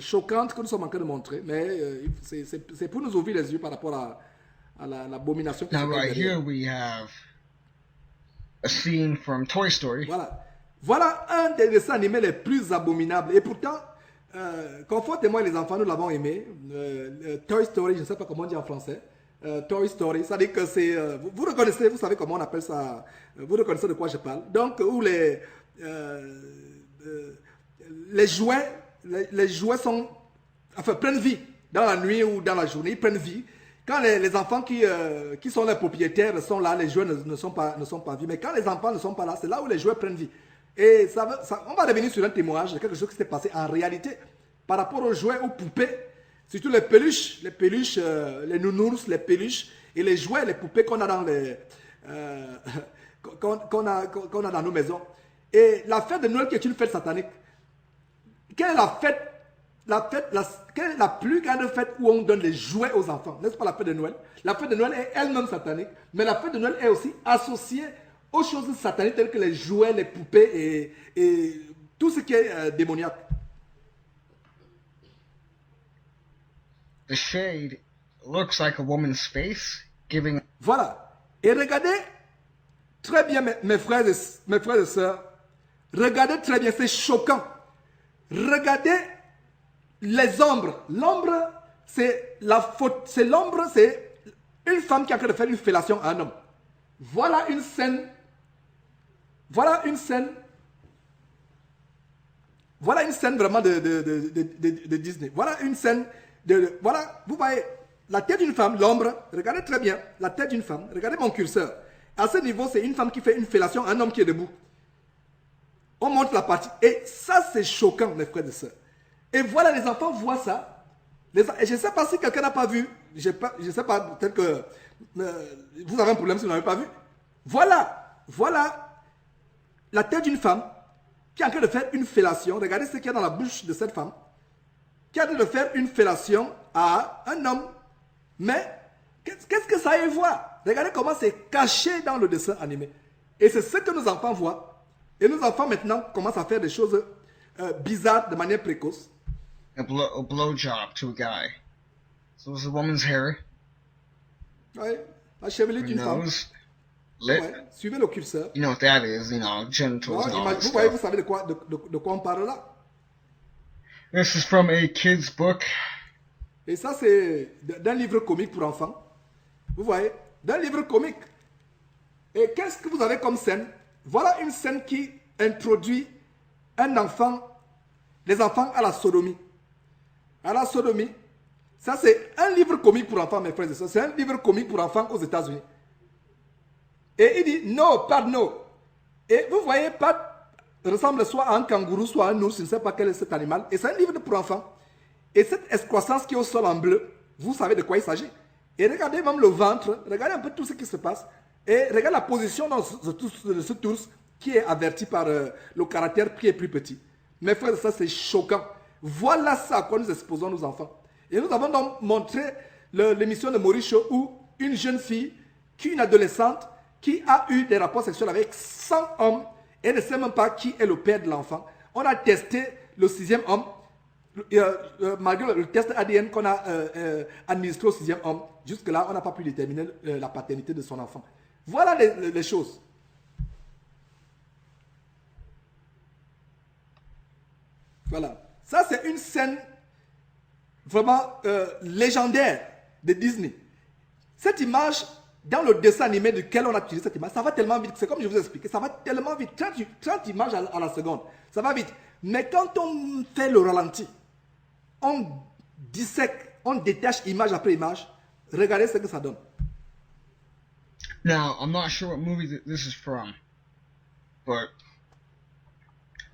choquantes que nous sommes en train de montrer, mais c'est pour nous ouvrir les yeux par rapport à l'abomination. Now right here we have a scene from Toy Story. Voilà un des dessins animés les plus abominables. Et pourtant, confortez-moi les enfants, nous l'avons aimé. Toy Story, je ne sais pas comment on dit en français. Toy Story, ça dit que c'est... vous reconnaissez, vous savez comment on appelle ça. Vous reconnaissez de quoi je parle. Donc, où les jouets sont... Enfin, prennent vie. Dans la nuit ou dans la journée, ils prennent vie. Quand les enfants qui sont les propriétaires sont là, les jouets ne sont pas vus. Mais quand les enfants ne sont pas là, c'est là où les jouets prennent vie. Et on va revenir sur un témoignage de quelque chose qui s'est passé en réalité par rapport aux jouets, aux poupées, surtout les peluches, les nounours, les peluches et les jouets, les poupées qu'on a dans qu'on a dans nos maisons. Et la fête de Noël qui est une fête satanique. Quelle est quelle est la plus grande fête où on donne les jouets aux enfants? N'est-ce pas la fête de Noël? La fête de Noël est elle-même satanique, mais la fête de Noël est aussi associée aux choses sataniques telles que les jouets, les poupées et tout ce qui est démoniaque. The shade looks like a woman's face giving. Voilà. Et regardez très bien, mes frères et sœurs. Regardez très bien, c'est choquant. Regardez les ombres. L'ombre, c'est la faute. C'est l'ombre, c'est une femme qui est en train de faire une fellation à un homme. Voilà une scène. Voilà une scène. Voilà une scène vraiment de Disney. Voilà une scène de. Voilà, vous voyez, la tête d'une femme, l'ombre. Regardez très bien, la tête d'une femme. Regardez mon curseur. À ce niveau, c'est une femme qui fait une fellation à un homme qui est debout. On montre la partie. Et ça, c'est choquant, mes frères et sœurs. Et voilà, les enfants voient ça. Et je ne sais pas si quelqu'un n'a pas vu. Je ne sais pas, peut-être que vous avez un problème si vous n'avez pas vu. Voilà, voilà la tête d'une femme qui est en train de faire une fellation. Regardez ce qu'il y a dans la bouche de cette femme. Qui est en train de faire une fellation à un homme. Mais, qu'est-ce que ça y voit? Regardez comment c'est caché dans le dessin animé. Et c'est ce que nos enfants voient. Et nos enfants maintenant commencent à faire des choses bizarres de manière précoce. A blowjob to a guy. So it's a woman's hair. Oui, la chevelure d'une femme. Nose. Lip. Ouais, suivez le curseur. You know what that is, you know, genitals and all that Vous voyez, vous stuff. savez de quoi on parle là. This is from a kid's book. Et ça, c'est d'un livre comique pour enfants. Vous voyez, d'un livre comique. Et qu'est-ce que vous avez comme scène? Voilà une scène qui introduit un enfant, les enfants à la sodomie. À la sodomie. Ça, c'est un livre comique pour enfants, mes frères et sœurs. C'est un livre comique pour enfants aux États-Unis. Et il dit, no, pas no. Et vous voyez, Pat ressemble soit à un kangourou, soit à un ours, je ne sais pas quel est cet animal. Et c'est un livre pour enfants. Et cette excroissance qui est au sol en bleu, vous savez de quoi il s'agit. Et regardez même le ventre, regardez un peu tout ce qui se passe. Et regardez la position de ce ours qui est averti par le caractère qui est plus petit. Mes frères, ça c'est choquant. Voilà ça à quoi nous exposons nos enfants. Et nous avons donc montré l'émission de Maurice Show où une jeune fille, une adolescente, qui a eu des rapports sexuels avec 100 hommes et ne sait même pas qui est le père de l'enfant. On a testé le 6e homme, malgré le test ADN qu'on a administré au 6e homme. Jusque-là, on n'a pas pu déterminer la paternité de son enfant. Voilà les choses. Voilà. Ça, c'est une scène vraiment légendaire de Disney. Cette image, dans le dessin animé duquel on a utilisé cette image, ça va tellement vite. C'est comme je vous ai expliqué, ça va tellement vite. 30 images à la seconde. Ça va vite. Mais quand on fait le ralenti, on dissèque, on détache image après image, regardez ce que ça donne. Now, I'm not sure what movie this is from, but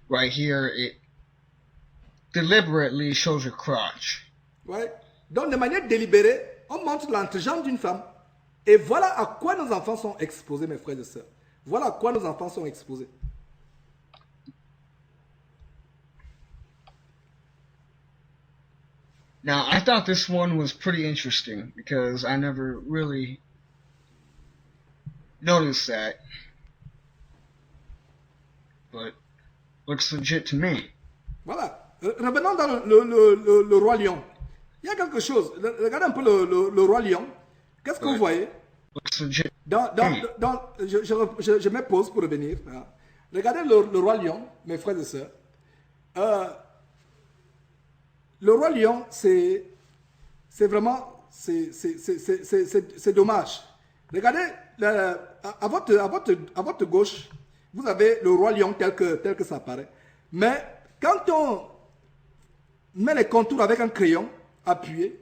right here it deliberately shows her crotch. Ouais. Donc, de manière délibérée, on montre l'entrejambe d'une femme. Et voilà à quoi nos enfants sont exposés, mes frères et sœurs. Voilà à quoi nos enfants sont exposés. Now, I thought this one was pretty interesting because I never really noticed that. But looks legit to me. Voilà. Revenons dans le Roi Lion. Il y a quelque chose. Regardez un peu le Roi Lion. Qu'est-ce que vous voyez? Looks legit. Je me pose pour revenir. Hein. Regardez le Roi Lion, mes frères et sœurs. Le Roi Lion, c'est vraiment, c'est dommage. Regardez, à votre gauche, vous avez le Roi Lion tel que ça apparaît. Mais quand on met les contours avec un crayon appuyé,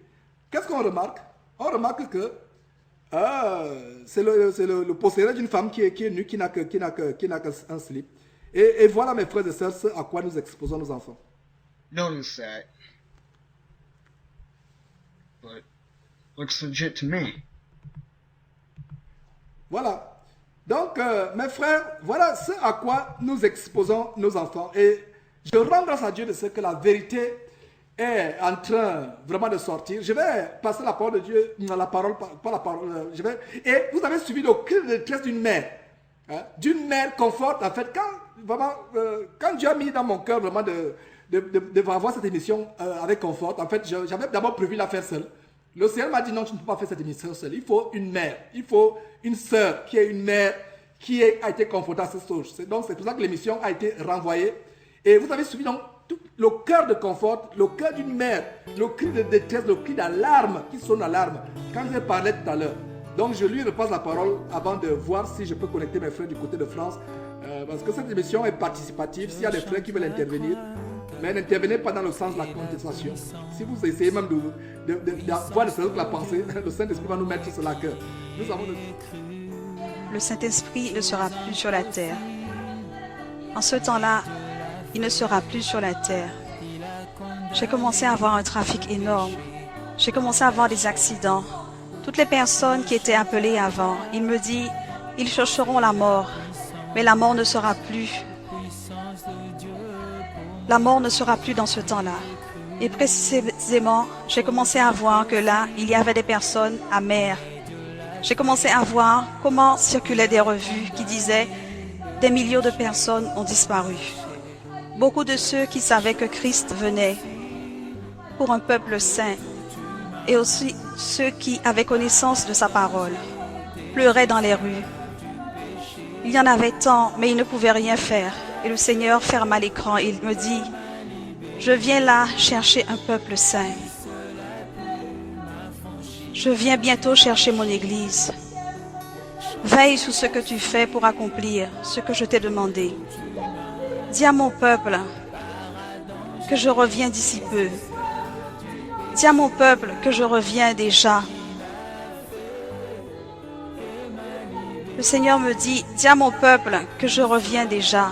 qu'est-ce qu'on remarque? On remarque que c'est le possédé d'une femme qui est nue, qui n'a qu'un slip. Et voilà, mes frères et sœurs, ce à quoi nous exposons nos enfants. Notice that. But looks legit to me. Voilà. Donc, mes frères, voilà ce à quoi nous exposons nos enfants. Et je rends grâce à Dieu de ce que la vérité est en train vraiment de sortir. Je vais passer la parole de Dieu, pas la parole. Et vous avez suivi le cri de détresse d'une mère. Hein, d'une mère conforte, en fait. Quand Dieu a mis dans mon cœur vraiment de voir cette émission avec confort, en fait, j'avais d'abord prévu la faire seule. Le Seigneur m'a dit non, tu ne peux pas faire cette émission seule. Il faut une mère, il faut une sœur qui est une mère qui a été confrontée à cette chose. Donc c'est pour ça que l'émission a été renvoyée. Et vous avez suivi donc tout le cœur de confort, le cœur d'une mère, le cri de détresse, le cri d'alarme qui sonne l'alarme. Quand je parlais tout à l'heure. Donc je lui repasse la parole avant de voir si je peux connecter mes frères du côté de France. Parce que cette émission est participative. S'il y a des frères qui veulent intervenir, mais n'intervenez pas dans le sens de la contestation. Si vous essayez même d'avoir ne serait-ce que la pensée, le Saint-Esprit va nous mettre cela à cœur. Nous avons Le Saint-Esprit ne sera plus sur la terre. En ce temps-là, il ne sera plus sur la terre. J'ai commencé à avoir un trafic énorme. J'ai commencé à avoir des accidents. Toutes les personnes qui étaient appelées avant, il me dit, ils chercheront la mort, mais la mort ne sera plus. La mort ne sera plus dans ce temps-là. Et précisément, j'ai commencé à voir que là, il y avait des personnes amères. J'ai commencé à voir comment circulaient des revues qui disaient « Des millions de personnes ont disparu ». Beaucoup de ceux qui savaient que Christ venait pour un peuple saint et aussi ceux qui avaient connaissance de sa parole pleuraient dans les rues. Il y en avait tant, mais ils ne pouvaient rien faire. Et le Seigneur ferma l'écran et il me dit « Je viens là chercher un peuple saint. Je viens bientôt chercher mon Église. Veille sur ce que tu fais pour accomplir ce que je t'ai demandé. Dis à mon peuple que je reviens d'ici peu. Dis à mon peuple que je reviens déjà. » Le Seigneur me dit, dis à mon peuple que je reviens déjà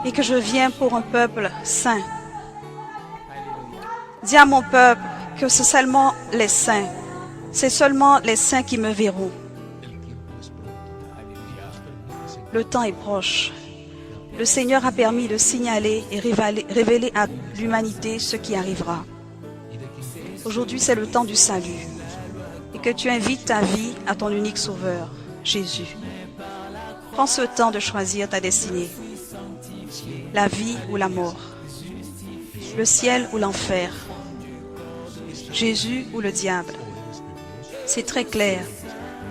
et que je viens pour un peuple saint. Dis à mon peuple que c'est seulement les saints qui me verront. Le temps est proche. Le Seigneur a permis de signaler et révéler à l'humanité ce qui arrivera. Aujourd'hui, c'est le temps du salut. Et que tu invites ta vie à ton unique sauveur, Jésus. Prends ce temps de choisir ta destinée. La vie ou la mort. Le ciel ou l'enfer. Jésus ou le diable. C'est très clair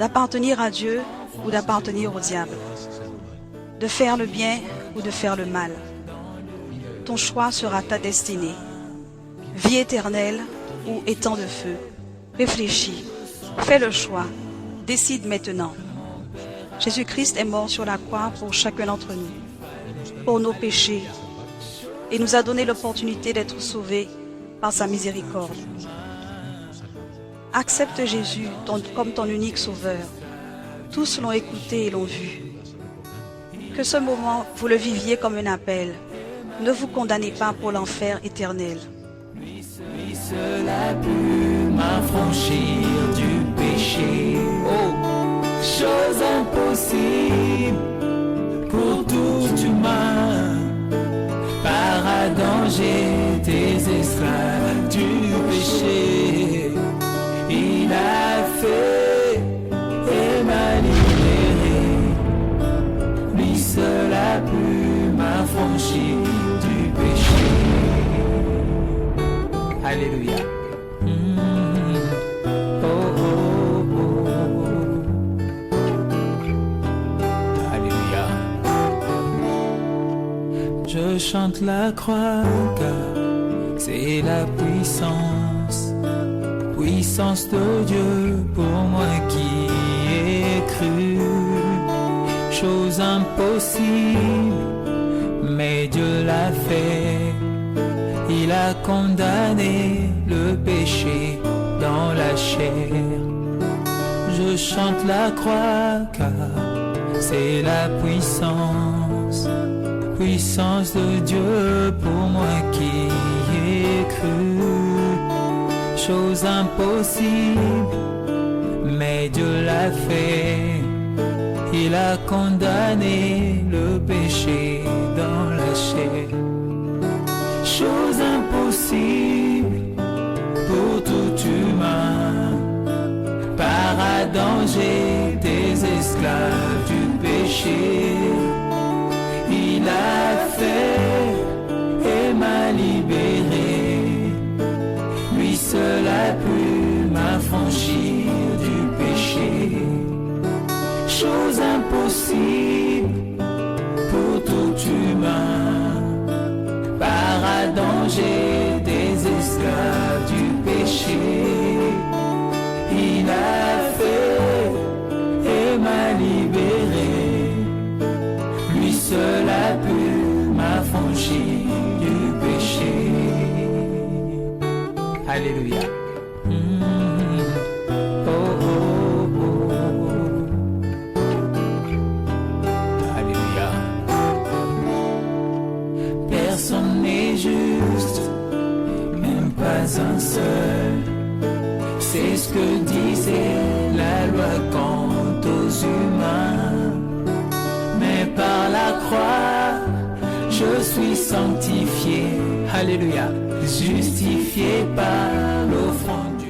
d'appartenir à Dieu ou d'appartenir au diable. De faire le bien ou de faire le mal. Ton choix sera ta destinée. Vie éternelle ou étang de feu. Réfléchis. Fais le choix. Décide maintenant. Jésus-Christ est mort sur la croix pour chacun d'entre nous, pour nos péchés, et nous a donné l'opportunité d'être sauvés par sa miséricorde. Accepte Jésus comme ton unique sauveur. Tous l'ont écouté et l'ont vu. Que ce moment, vous le viviez comme un appel. Ne vous condamnez pas pour l'enfer éternel. Lui seul a pu m'affranchir du péché. Oh, chose impossible pour tout humain. Par Adam j'étais esclave du péché. Il a fait et m'a libéré. Lui seul a pu m'affranchir du péché. Alléluia. Oh, oh, oh. Alléluia. Je chante la croix car c'est la puissance de Dieu pour moi qui ai cru. Chose impossible, mais Dieu l'a fait. Il a condamné le péché dans la chair. Je chante la croix car c'est la puissance de Dieu pour moi qui ai cru. Chose impossible, mais Dieu l'a fait. Il a condamné le péché dans la chair. Chose impossible pour tout humain. Par Adam j'étais esclave du péché. Il a fait et m'a libéré. Lui seul chose impossible pour tout humain. Par Adam, j'ai des esclaves du péché. Il a fait et m'a libéré. Lui seul a pu m'affranchir du péché. Alléluia. Oh, oh, oh. Alléluia. Personne n'est juste, même pas un seul. C'est ce que disait la loi quant aux humains. Mais par la croix, je suis sanctifié. Alléluia. Justifié par l'offrande.